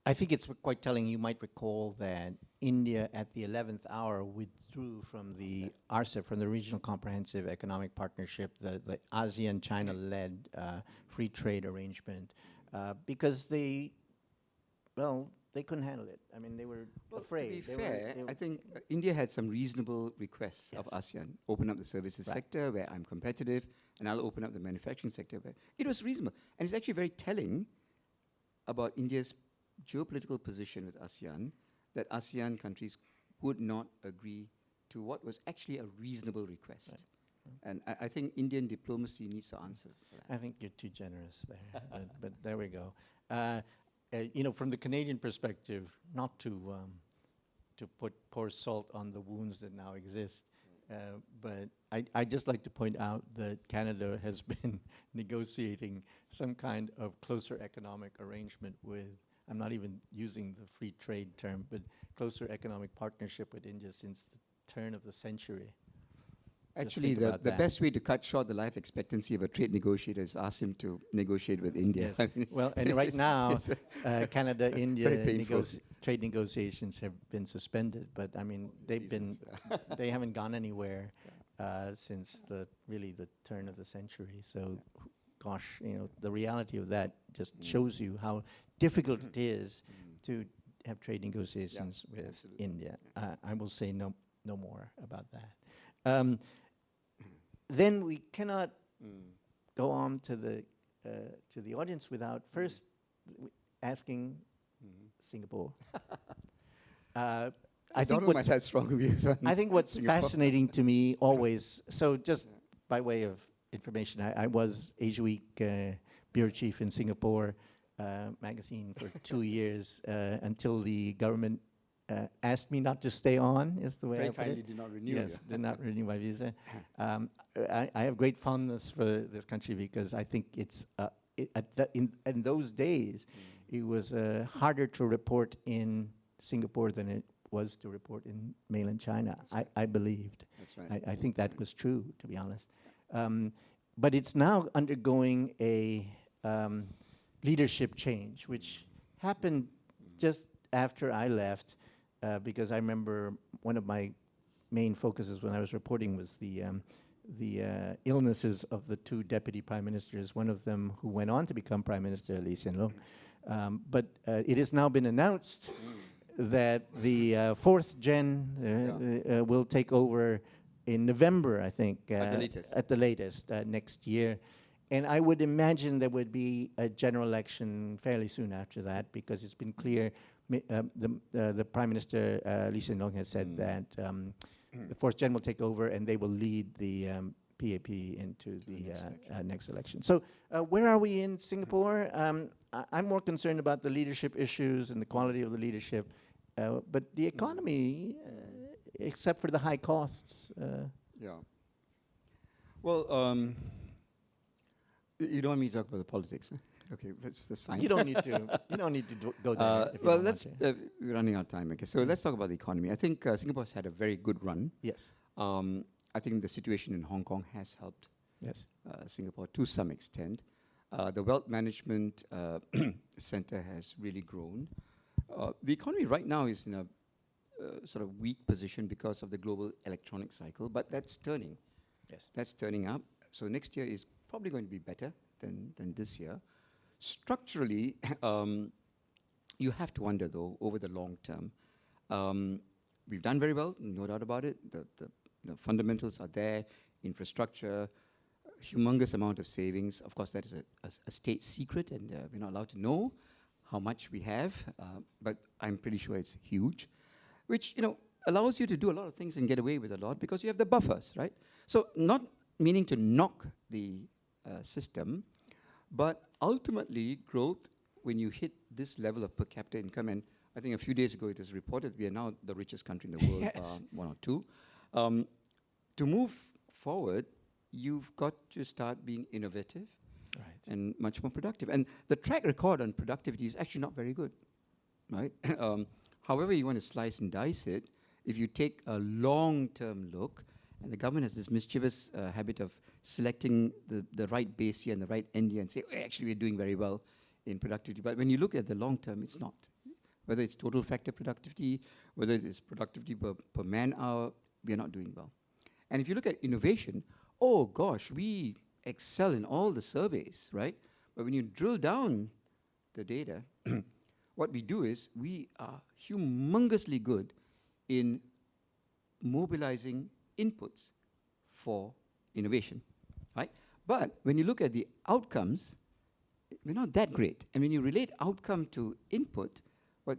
I think it's quite telling. You might recall that India, at the 11th hour, withdrew from the RCEP, from the Regional Comprehensive Economic Partnership, the ASEAN China-led free trade arrangement, because they couldn't handle it. I mean, they were afraid. To be fair, I think India had some reasonable requests of ASEAN. Open up the services sector where I'm competitive, and I'll open up the manufacturing sector where it was reasonable. And it's actually very telling about India's geopolitical position with ASEAN, that ASEAN countries would not agree to what was actually a reasonable request. And I think Indian diplomacy needs to answer for that. I think you're too generous there, but there we go. From the Canadian perspective, not to pour salt on the wounds that now exist, but I'd just like to point out that Canada has been negotiating some kind of closer economic arrangement with, I'm not even using the free trade term, but closer economic partnership with India since the turn of the century. Actually, the best way to cut short the life expectancy of a trade negotiator is ask him to negotiate with India. Yes. Well, and right now, Canada-India trade negotiations have been suspended, but I mean, they haven't gone anywhere since the turn of the century. So, gosh, the reality of that just shows you how difficult it is to have trade negotiations with India. I will say no more about that. Then we cannot go on to the audience without first asking Singapore. I think what's strong views on I think what's fascinating to me always. So just by way of information, I was Asia Week bureau chief in Singapore magazine for 2 years until the government asked me not to stay on, is the way I put it. Very kindly did not renew. Yes, did not renew my visa. I have great fondness for this country because I think it's in those days it was harder to report in Singapore than it was to report in mainland China. I believed. That's right. I think that was true, to be honest. But it's now undergoing a leadership change, which happened just after I left. Because I remember one of my main focuses when I was reporting was the illnesses of the two deputy prime ministers, one of them who went on to become Prime Minister, Lee Hsien Loong. But it has now been announced that the fourth gen will take over in November, I think. At the latest, next year. And I would imagine there would be a general election fairly soon after that, because it's been clear. The Prime Minister, Lee Hsien Loong, has said that the fourth gen will take over and they will lead the PAP into the next election. So where are we in Singapore? I'm more concerned about the leadership issues and the quality of the leadership. But the economy, except for the high costs. Well, you don't want me to talk about the politics, eh? Okay, that's fine. You don't need to. You don't need to go there. Well, we're running out of time. Okay, so let's talk about the economy. I think Singapore's had a very good run. Yes. I think the situation in Hong Kong has helped. Yes. Singapore to some extent. The wealth management center has really grown. The economy right now is in a sort of weak position because of the global electronic cycle, but that's turning. Yes. That's turning up. So next year is probably going to be better than this year. Structurally, you have to wonder, though, over the long term. We've done very well, no doubt about it. The fundamentals are there, infrastructure, humongous amount of savings. Of course, that is a state secret, and we're not allowed to know how much we have, but I'm pretty sure it's huge, which allows you to do a lot of things and get away with a lot because you have the buffers, right? So not meaning to knock the system, but ultimately, growth, when you hit this level of per capita income, and I think a few days ago it was reported we are now the richest country in the world, Yes. One or two. To move forward, you've got to start being innovative and much more productive. And the track record on productivity is actually not very good, right? However you want to slice and dice it, if you take a long-term look, and the government has this mischievous habit of selecting the right base year and the right end year and say, actually, we're doing very well in productivity. But when you look at the long term, it's not. Whether it's total factor productivity, whether it is productivity per man hour, we are not doing well. And if you look at innovation, oh gosh, we excel in all the surveys, right? But when you drill down the data, what we do is we are humongously good in mobilizing inputs for innovation, right? But when you look at the outcomes, we're not that great. And when you relate outcome to input, what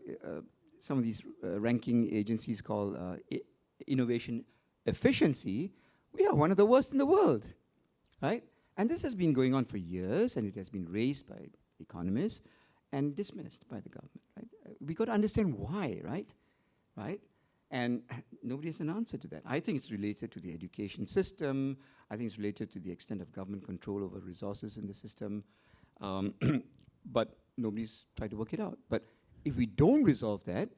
some of these ranking agencies call innovation efficiency, we are one of the worst in the world, right? And this has been going on for years, and it has been raised by economists and dismissed by the government, right? We got to understand why, right? Right? And nobody has an answer to that. I think it's related to the education system. I think it's related to the extent of government control over resources in the system. But nobody's tried to work it out. But if we don't resolve that,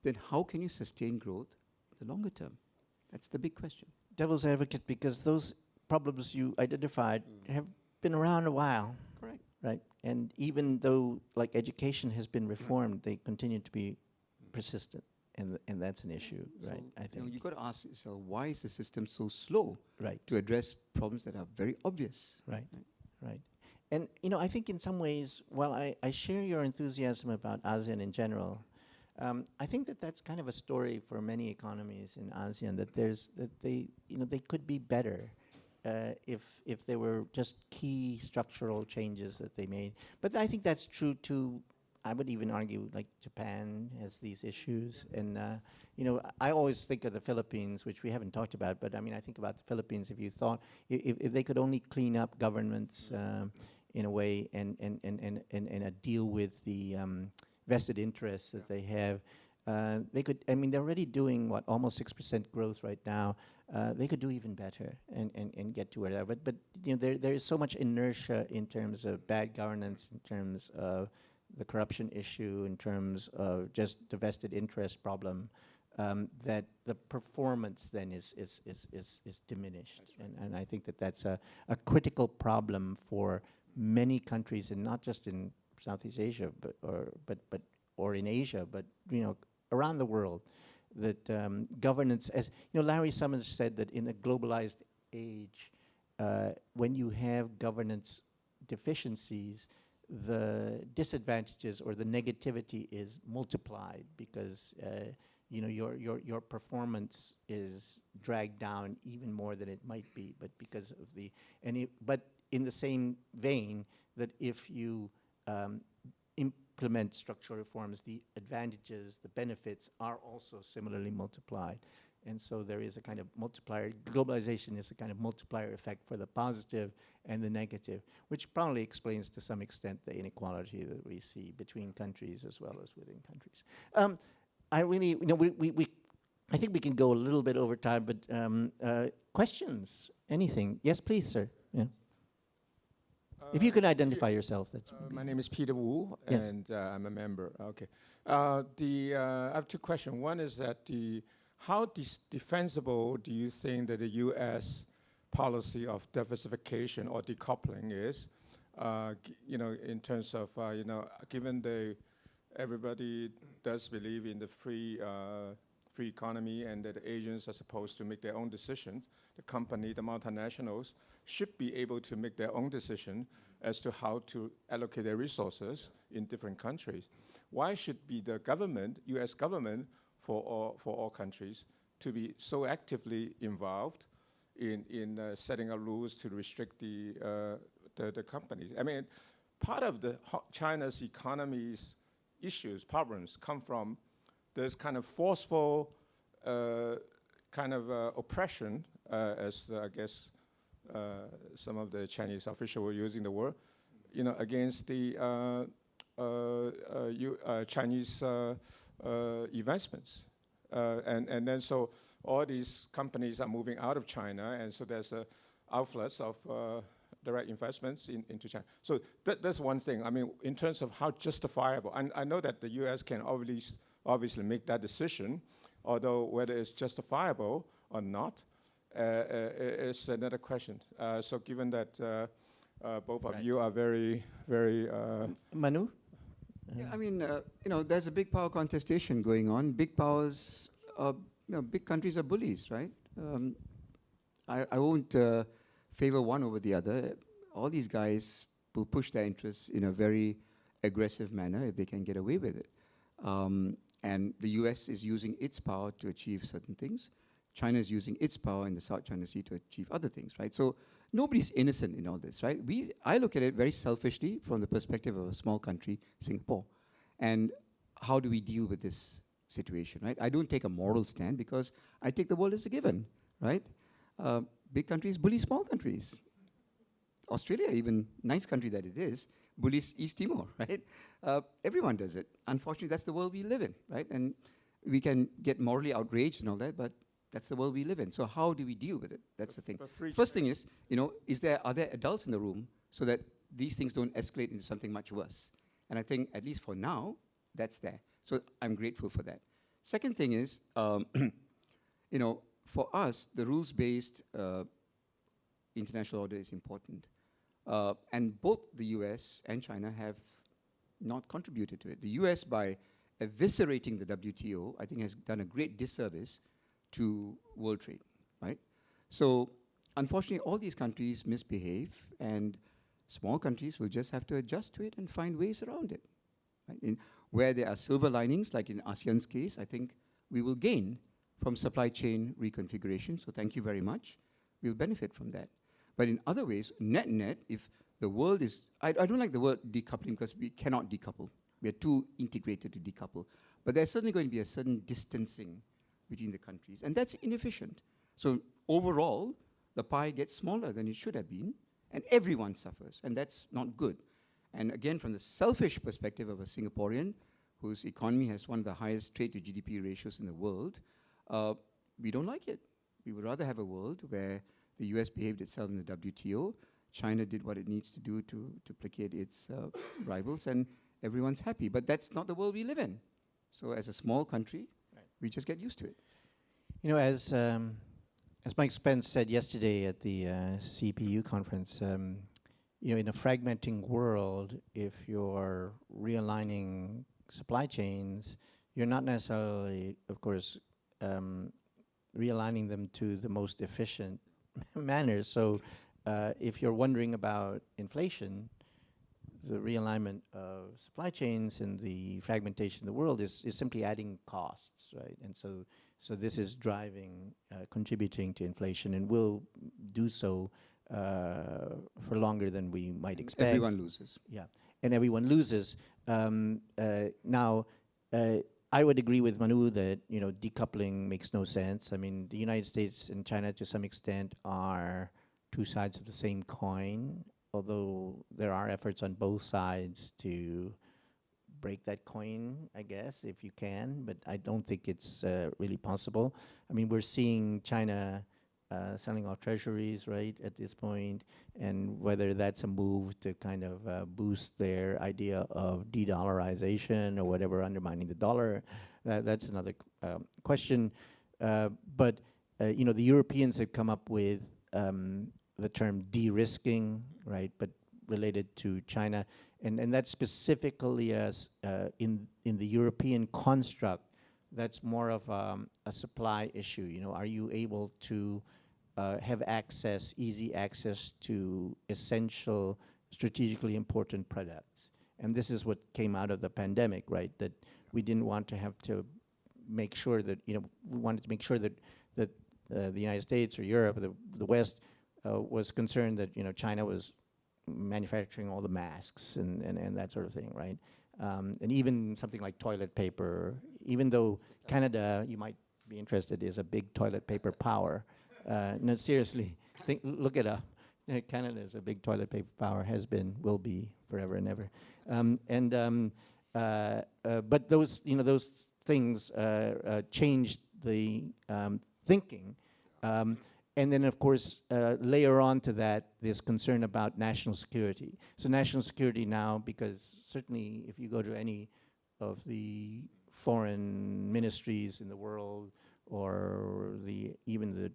then how can you sustain growth in the longer term? That's the big question. Devil's advocate, because those problems you identified have been around a while. Correct. Right? And even though, like, education has been reformed, they continue to be persistent. And that's an issue, right? I think. You've got to ask yourself, why is the system so slow to address problems that are very obvious? Right. And, I think in some ways, while I share your enthusiasm about ASEAN in general, I think that's kind of a story for many economies in ASEAN, that they could be better if there were just key structural changes that they made. But I think that's true too. I would even argue, like, Japan has these issues. And, I always think of the Philippines, which we haven't talked about, but I mean, I think about the Philippines. If you thought, if they could only clean up governments in a way and deal with the vested interests that they have, they could, I mean, they're already doing, almost 6% growth right now. They could do even better and get to where they are. But there is so much inertia in terms of bad governance, in terms of the corruption issue, in terms of just the vested interest problem, that the performance then is diminished. Right. And I think that's a critical problem for many countries, and not just in Southeast Asia, or in Asia, but around the world. That governance, as Larry Summers said, that in a globalized age, when you have governance deficiencies, the disadvantages or the negativity is multiplied, because your performance is dragged down even more than it might be. But because of but in the same vein, that if you implement structural reforms, the advantages, the benefits are also similarly multiplied. And so there is a kind of multiplier. Globalization is a kind of multiplier effect for the positive and the negative, which probably explains to some extent the inequality that we see between countries as well as within countries. I really, I think we can go a little bit over time, but questions, anything? Yes, please, sir. Yeah. If you could identify yourself. My name is Peter Wu, yes. And I'm a member. Okay. I have two questions. One is that how defensible do you think that the U.S. policy of diversification or decoupling is? In terms of given everybody does believe in the free economy, and that the Asians are supposed to make their own decisions. The company, the multinationals, should be able to make their own decision as to how to allocate their resources in different countries. Why should be the government, U.S. government, for all countries, to be so actively involved in setting up rules to restrict the companies? I mean, part of China's economy's issues, problems, come from this kind of forceful oppression, as I guess some of the Chinese officials were using the word, against the Chinese investments. And then so all these companies are moving out of China, and so there's outflows of direct investments into China. So that's one thing. I mean, in terms of how justifiable, I know that the U.S. can obviously make that decision, although whether it's justifiable or not is another question. So given that both of you are very, very... Manu? Yeah, I mean, there's a big power contestation going on. Big powers, big countries are bullies, right? I won't favor one over the other. All these guys will push their interests in a very aggressive manner if they can get away with it. And the US is using its power to achieve certain things. China is using its power in the South China Sea to achieve other things, right? So nobody's innocent in all this, right? I look at it very selfishly from the perspective of a small country, Singapore. And how do we deal with this situation, right? I don't take a moral stand because I take the world as a given, right? Big countries bully small countries. Australia, even nice country that it is, bullies East Timor, right? Everyone does it. Unfortunately, that's the world we live in, right? And we can get morally outraged and all that, but that's the world we live in. So how do we deal with it? That's the thing. First thing is, are there adults in the room so that these things don't escalate into something much worse? And I think, at least for now, that's there. So I'm grateful for that. Second thing is, for us, the rules-based international order is important. And both the US and China have not contributed to it. The US, by eviscerating the WTO, I think has done a great disservice to world trade, right? So unfortunately, all these countries misbehave, and small countries will just have to adjust to it and find ways around it. Right? Where there are silver linings, like in ASEAN's case, I think we will gain from supply chain reconfiguration, so thank you very much. We'll benefit from that. But in other ways, net-net, if the world is, I don't like the word decoupling because we cannot decouple. We are too integrated to decouple. But there's certainly going to be a certain distancing between the countries, and that's inefficient. So overall, the pie gets smaller than it should have been, and everyone suffers, and that's not good. And again, from the selfish perspective of a Singaporean whose economy has one of the highest trade to GDP ratios in the world, we don't like it. We would rather have a world where the US behaved itself in the WTO, China did what it needs to do to placate its rivals, and everyone's happy. But that's not the world we live in. So as a small country, we just get used to it. As Mike Spence said yesterday at the CPU conference, in a fragmenting world, if you're realigning supply chains, you're not necessarily, of course, realigning them to the most efficient manner. So if you're wondering about inflation, the realignment of supply chains and the fragmentation of the world is simply adding costs, right? And so this is driving, contributing to inflation, and will do so for longer than we might expect. Everyone loses. Yeah, and everyone loses. Now, I would agree with Manu that decoupling makes no sense. I mean, the United States and China, to some extent, are two sides of the same coin, although there are efforts on both sides to break that coin, I guess, if you can, but I don't think it's really possible. I mean, we're seeing China selling off treasuries, right, at this point, and whether that's a move to kind of boost their idea of de-dollarization or whatever, undermining the dollar, that's another question. But the Europeans have come up with the term de-risking, right, but related to China, and that's specifically as in the European construct. That's more of a supply issue. Are you able to have access, easy access to essential, strategically important products? And this is what came out of the pandemic, right? That we didn't want to have to make sure that we wanted to make sure that the United States or Europe, the West, was concerned that China was manufacturing all the masks and that sort of thing, right? And even something like toilet paper, even though Canada, you might be interested, is a big toilet paper power. No, seriously, look it up. Canada is a big toilet paper power, has been, will be forever and ever. But those things changed the thinking. And then, of course, layer on to that this concern about national security. So national security now, because certainly if you go to any of the foreign ministries in the world, or even the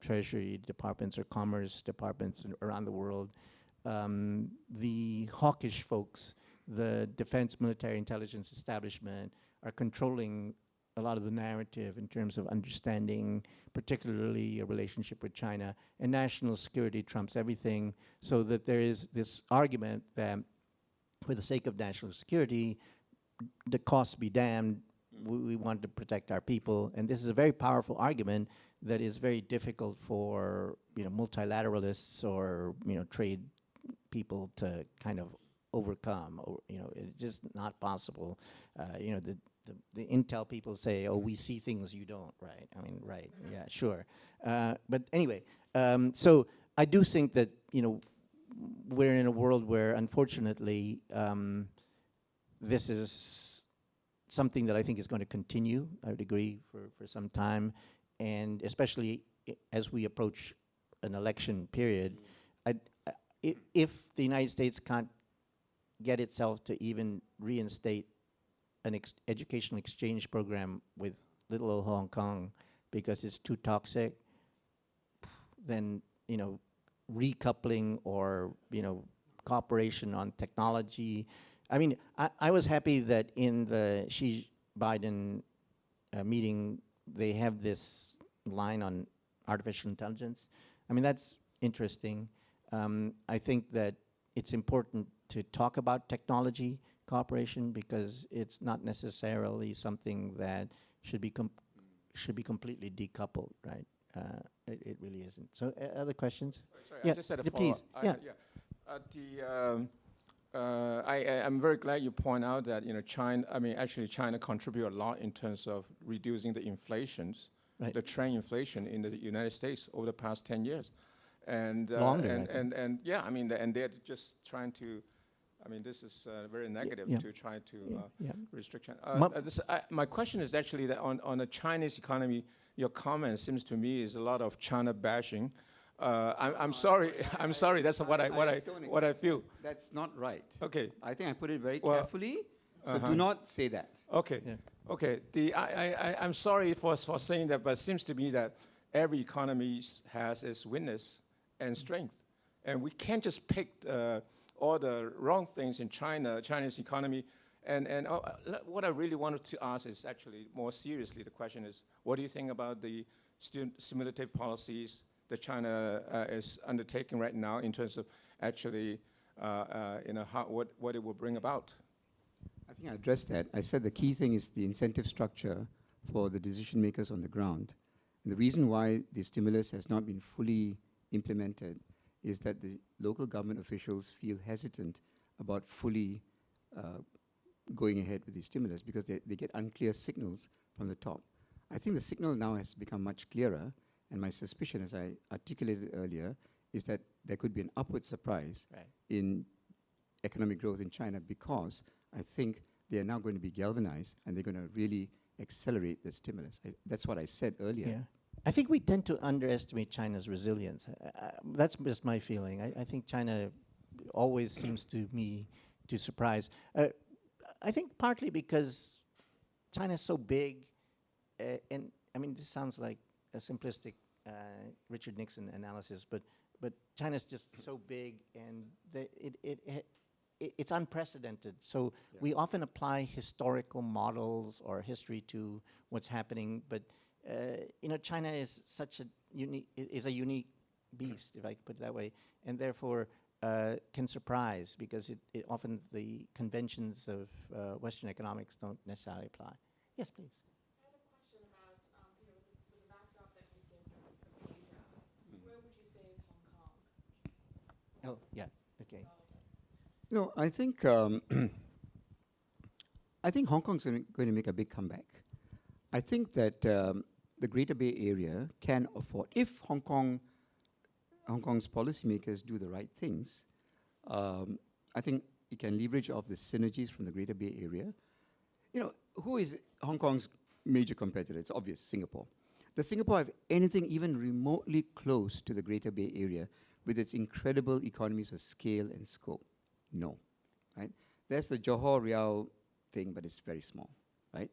Treasury departments or commerce departments around the world, the hawkish folks the defense military intelligence establishment are controlling a lot of the narrative in terms of understanding, particularly a relationship with China, and national security trumps everything, so that there is this argument that for the sake of national security, the costs be damned, we want to protect our people. And this is a very powerful argument that is very difficult for, multilateralists or, trade people to kind of overcome. Or, it's just not possible. The Intel people say, oh, we see things you don't, right? I mean, right, yeah, sure. But anyway, so I do think that, we're in a world where, unfortunately, this is something that I think is going to continue, I would agree, for some time. And especially as we approach an election period, if the United States can't get itself to even reinstate an educational exchange program with little old Hong Kong because it's too toxic, then, recoupling or, cooperation on technology. I mean, I was happy that in the Xi-Biden meeting, they have this line on artificial intelligence. I mean, that's interesting. I think that it's important to talk about technology cooperation because it's not necessarily something that should be completely decoupled, right? It really isn't. So, other questions? Sorry, Yeah, I just had a please. follow-up. I'm very glad you point out that China contribute a lot in terms of reducing the inflations, Right. the trend inflation in the United States over the past 10 years, and Longer, I think. and yeah, I mean, and they're just trying to. I mean, this is very negative yeah. to try to Yeah. restrict China. My question is actually that on the Chinese economy, your comment seems to me is a lot of China bashing. I'm sorry. I'm sorry. That's what I feel. That's not right. Okay. I think I put it very Well, carefully, so do not say that. Okay. Yeah. Okay. I'm sorry for saying that, but it seems to me that every economy has its weakness and strength, and we can't just pick all the wrong things in Chinese economy. And what I really wanted to ask is actually more seriously. The question is, what do you think about the stimulative policies that China is undertaking right now in terms of actually, what it will bring about? I think I addressed that. I said the key thing is the incentive structure for the decision makers on the ground. And the reason why the stimulus has not been fully implemented is that the local government officials feel hesitant about fully going ahead with the stimulus because they get unclear signals from the top. I think the signal now has become much clearer, and my suspicion, as I articulated earlier, is that there could be an upward surprise in economic growth in China because I think they are now going to be galvanized and they're going to really accelerate the stimulus. That's what I said earlier. Yeah. I think we tend to underestimate China's resilience. That's just my feeling. I think China always seems to me to surprise. I think partly because China's so big, and I mean, this sounds like a simplistic Richard Nixon analysis, but China's just so big, and it's unprecedented. So we often apply historical models or history to what's happening, but China is such a unique beast, if I could put it that way, and therefore can surprise because it often the conventions of Western economics don't necessarily apply. Yes, please. I have a question about, with the backdrop that you give of Asia, where would you say is Hong Kong? Oh, yeah, okay. No, I think I think Hong Kong's going to make a big comeback. I think that the Greater Bay Area can afford, if Hong Kong's policymakers do the right things, I think it can leverage off the synergies from the Greater Bay Area. Who is Hong Kong's major competitor? It's obvious, Singapore. Does Singapore have anything even remotely close to the Greater Bay Area with its incredible economies of scale and scope? No, right? There's the Johor Riau thing, but it's very small, right?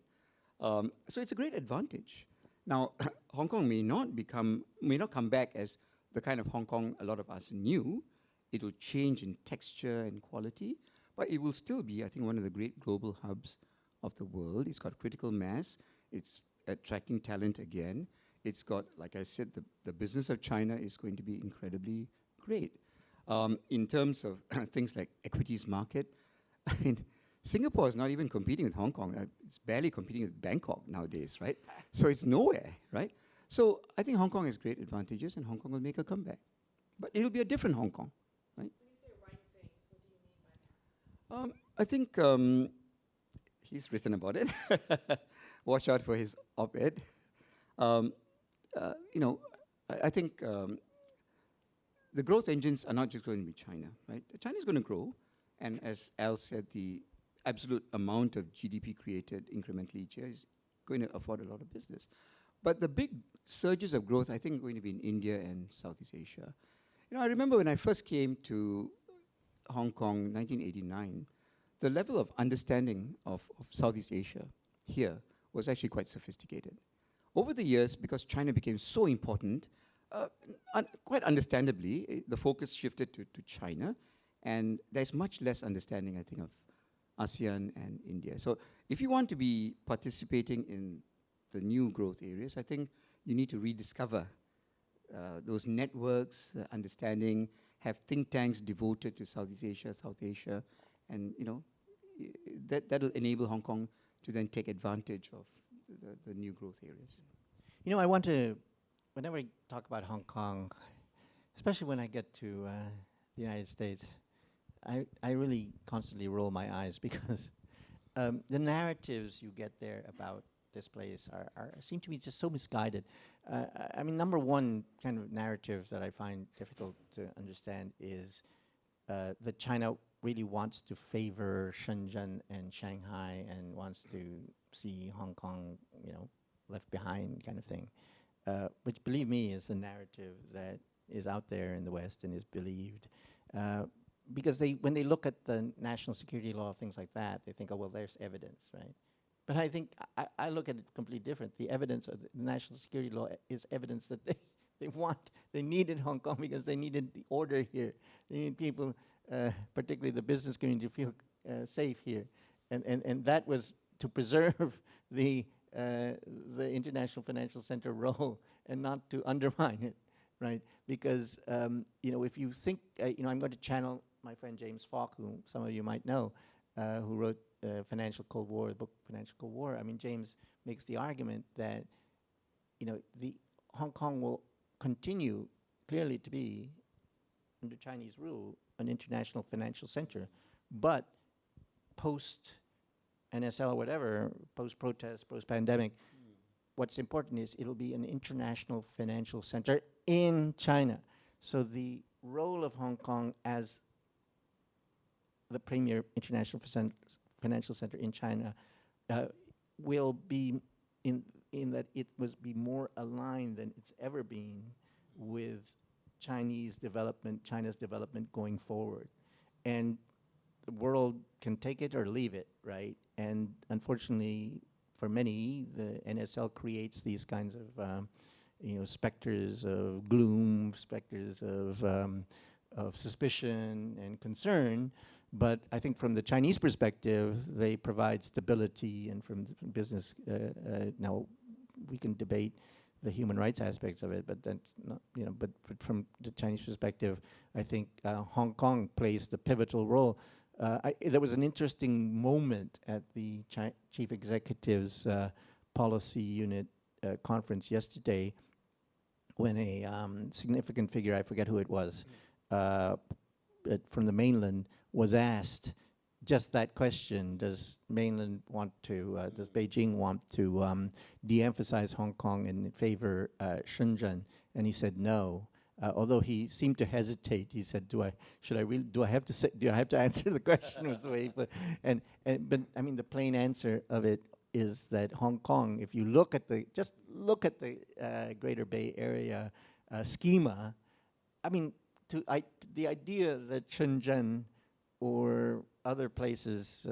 So it's a great advantage. Now, Hong Kong may not come back as the kind of Hong Kong a lot of us knew. It will change in texture and quality, but it will still be, I think, one of the great global hubs of the world. It's got critical mass. It's attracting talent again. It's got, like I said, the business of China is going to be incredibly great. In terms of things like equities market, I mean, Singapore is not even competing with Hong Kong. It's barely competing with Bangkok nowadays, right? So it's nowhere, right? So I think Hong Kong has great advantages, and Hong Kong will make a comeback. But it'll be a different Hong Kong, right? When you say right things, what do you mean by that? I think he's written about it. Watch out for his op-ed. You know, I think the growth engines are not just going to be China, right? China is going to grow, and as Al said, the absolute amount of GDP created incrementally each year is going to afford a lot of business. But the big surges of growth, I think, are going to be in India and Southeast Asia. You know, I remember when I first came to Hong Kong, 1989, the level of understanding of Southeast Asia here was actually quite sophisticated. Over the years, because China became so important, quite understandably, the focus shifted to China, and there's much less understanding, I think, of ASEAN and India. So if you want to be participating in the new growth areas, I think you need to rediscover those networks, the understanding, have think tanks devoted to Southeast Asia, South Asia, and you know, that'll enable Hong Kong to then take advantage of the new growth areas. You know, I want to, whenever I talk about Hong Kong, especially when I get to the United States, I really constantly roll my eyes because the narratives you get there about this place seem to be just so misguided. I mean, number one kind of narrative that I find difficult to understand is that China really wants to favor Shenzhen and Shanghai and wants to see Hong Kong, you know, left behind kind of thing, which, believe me, is a narrative that is out there in the West and is believed. Because when they look at the national security law, things like that, they think, oh, well, there's evidence, right? But I think I look at it completely different. The evidence of the national security law is evidence that they needed Hong Kong because they needed the order here. They needed people, particularly the business community, to feel safe here. And that was to preserve the international financial center role and not to undermine it, right? Because, you know, if you think, you know, I'm going to channel my friend James Falk, who some of you might know, who wrote Financial Cold War, the book Financial Cold War. I mean, James makes the argument that, you know, the Hong Kong will continue clearly to be, under Chinese rule, an international financial center, but post NSL or whatever, post-protest, post-pandemic, what's important is it'll be an international financial center in China. So the role of Hong Kong as the premier international financial center in China will be in that it must be more aligned than it's ever been with China's development going forward. And the world can take it or leave it, right? And unfortunately, for many, the NSL creates these kinds of, you know, specters of gloom, specters of suspicion and concern. But I think from the Chinese perspective, they provide stability, and from the business, now we can debate the human rights aspects of it, but that's not, you know, but from the Chinese perspective, I think Hong Kong plays the pivotal role. There was an interesting moment at the Chief Executive's Policy Unit conference yesterday when a significant figure, I forget who it was, from the mainland was asked just that question: does mainland want to, does Beijing want to de-emphasize Hong Kong and favor Shenzhen? And he said no. Although he seemed to hesitate, he said, "Do I have to answer the question?" Was the way, but I mean, the plain answer of it is that Hong Kong, if you look at the Greater Bay Area schema, I mean, the idea that Shenzhen or other places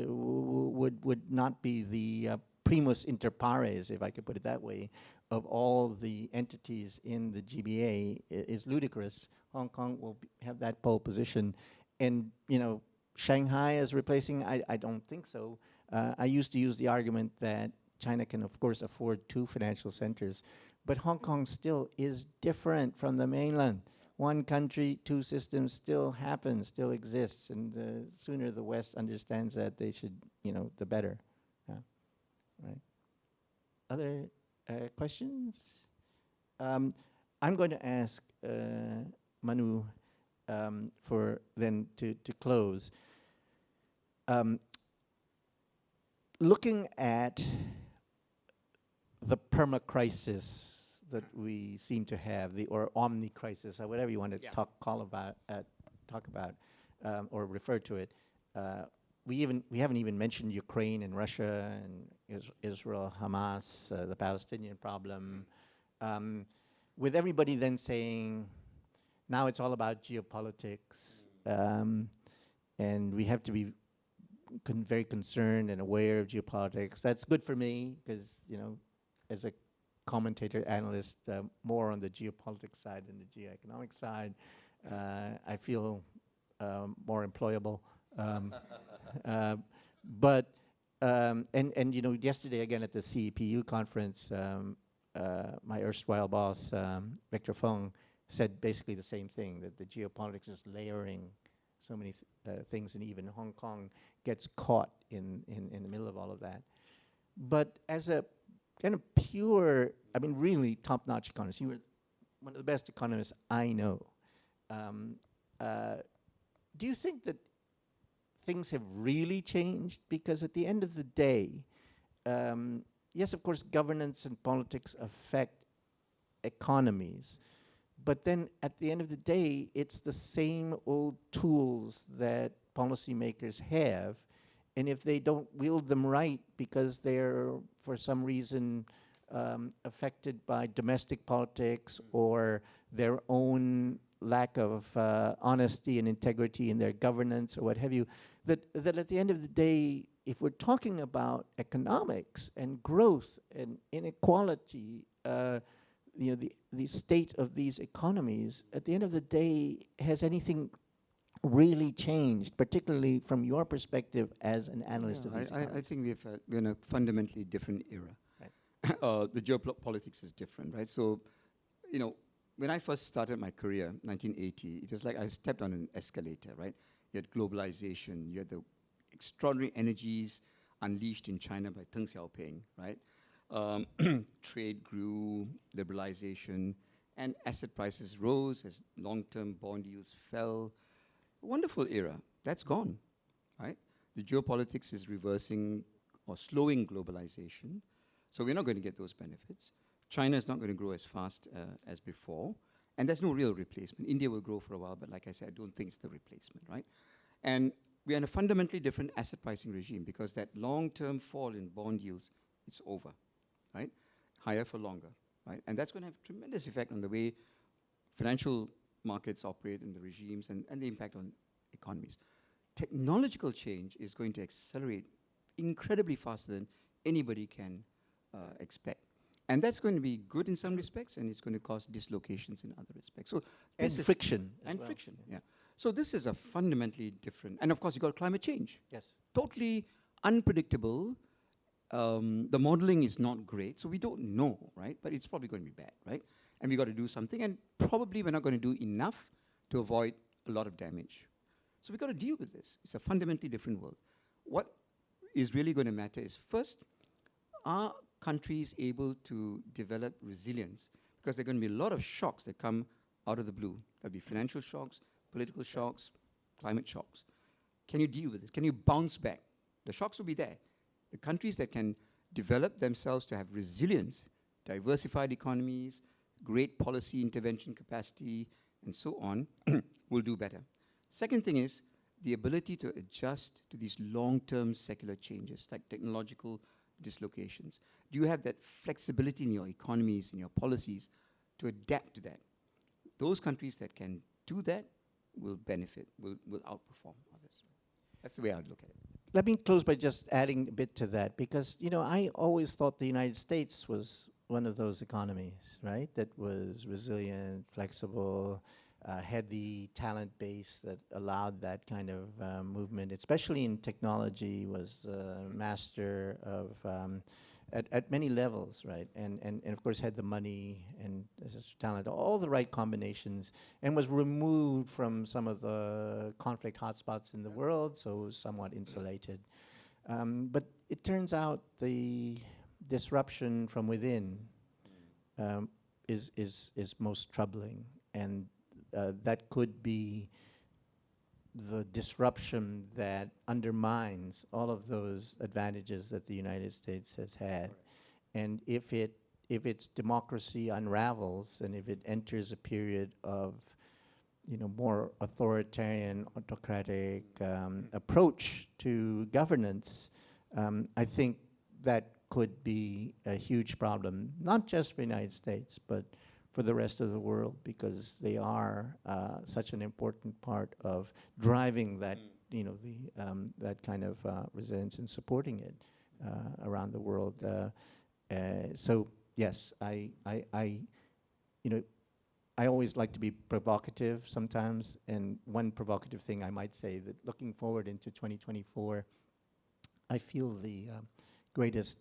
would not be the primus inter pares, if I could put it that way, of all the entities in the GBA is ludicrous. Hong Kong will have that pole position, and you know, Shanghai as replacing, I don't think so. I used to use the argument that China can, of course, afford two financial centers, but Hong Kong still is different from the mainland. One country, two systems still happens, still exists, and the sooner the West understands that, they should, the better. Yeah. Right. Other questions? I'm going to ask Manu for then to close. Looking at the perma-crisis that we seem to have, or omni-crisis, or whatever you want to talk about, or refer to it. We haven't even mentioned Ukraine and Russia and Israel, Hamas, the Palestinian problem. With everybody then saying, now it's all about geopolitics, and we have to be very concerned and aware of geopolitics. That's good for me because, as a commentator, analyst, more on the geopolitics side than the geoeconomic side. I feel more employable. But yesterday again at the CEPU conference, my erstwhile boss, Victor Fung, said basically the same thing, that the geopolitics is layering so many things, and even Hong Kong gets caught in the middle of all of that. But as a kind of pure, really top-notch economist, you were one of the best economists I know. Do you think that things have really changed? Because at the end of the day, yes, of course, governance and politics affect economies. But then at the end of the day, it's the same old tools that policymakers have. And if they don't wield them right because they're, for some reason, affected by domestic politics or their own lack of honesty and integrity in their governance or what have you, that at the end of the day, if we're talking about economics and growth and inequality, the state of these economies, at the end of the day, has anything really changed, particularly from your perspective as an analyst of these economies? I think we're in a fundamentally different era. Right. The geopolitics is different, right? So, when I first started my career, 1980, it was like I stepped on an escalator, right? You had globalization, you had the extraordinary energies unleashed in China by Deng Xiaoping, right? Trade grew, liberalization, and asset prices rose as long-term bond yields fell. A wonderful era. That's gone, right? The geopolitics is reversing or slowing globalization, so we're not going to get those benefits. China is not going to grow as fast as before, and there's no real replacement. India will grow for a while, but like I said, I don't think it's the replacement, right? And we're in a fundamentally different asset pricing regime because that long-term fall in bond yields, it's over, right? Higher for longer, right? And that's going to have a tremendous effect on the way financial markets operate in the regimes and the impact on economies. Technological change is going to accelerate incredibly faster than anybody can expect. And that's going to be good in some respects, and it's going to cause dislocations in other respects. So and friction. And friction, yeah. So this is a fundamentally different, and of course, you've got climate change. Yes. Totally unpredictable. The modeling is not great, so we don't know, right? But it's probably going to be bad, right? And we've got to do something, and probably we're not going to do enough to avoid a lot of damage. So we've got to deal with this. It's a fundamentally different world. What is really going to matter is, first, are countries able to develop resilience? Because there are going to be a lot of shocks that come out of the blue. There'll be financial shocks, political shocks, climate shocks. Can you deal with this? Can you bounce back? The shocks will be there. The countries that can develop themselves to have resilience, diversified economies, great policy intervention capacity, and so on, will do better. Second thing is the ability to adjust to these long-term secular changes, like technological dislocations. Do you have that flexibility in your economies, in your policies, to adapt to that? Those countries that can do that will benefit, will outperform others. That's the way I would look at it. Let me close by just adding a bit to that, because, I always thought the United States was one of those economies, right, that was resilient, flexible. had the talent base that allowed that kind of movement, especially in technology, was master of at many levels, right? And of course had the money and talent, all the right combinations, and was removed from some of the conflict hotspots in the world, so was somewhat insulated. But it turns out the disruption from within is most troubling, and that could be the disruption that undermines all of those advantages that the United States has had. And if its democracy unravels, and if it enters a period of more authoritarian, autocratic approach to governance, I think that could be a huge problem, not just for the United States, but for the rest of the world, because they are such an important part of driving that, that kind of resilience and supporting it around the world. So yes, I always like to be provocative sometimes, and one provocative thing I might say, that looking forward into 2024, I feel the greatest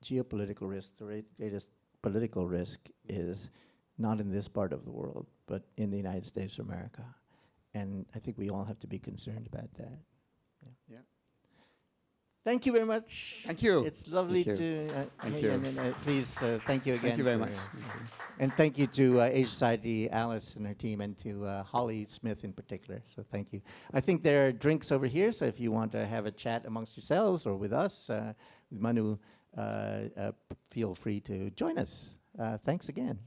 geopolitical risk, the greatest political risk is not in this part of the world, but in the United States of America. And I think we all have to be concerned about that. Yeah. Thank you very much. Thank you. It's lovely Thank to Thank hear you. and please, thank you again. Thank you very for, much. and thank you to Asia Society, Alice and her team, and to Holly Smith in particular. So thank you. I think there are drinks over here, so if you want to have a chat amongst yourselves or with us, with Manu, feel free to join us. Thanks again.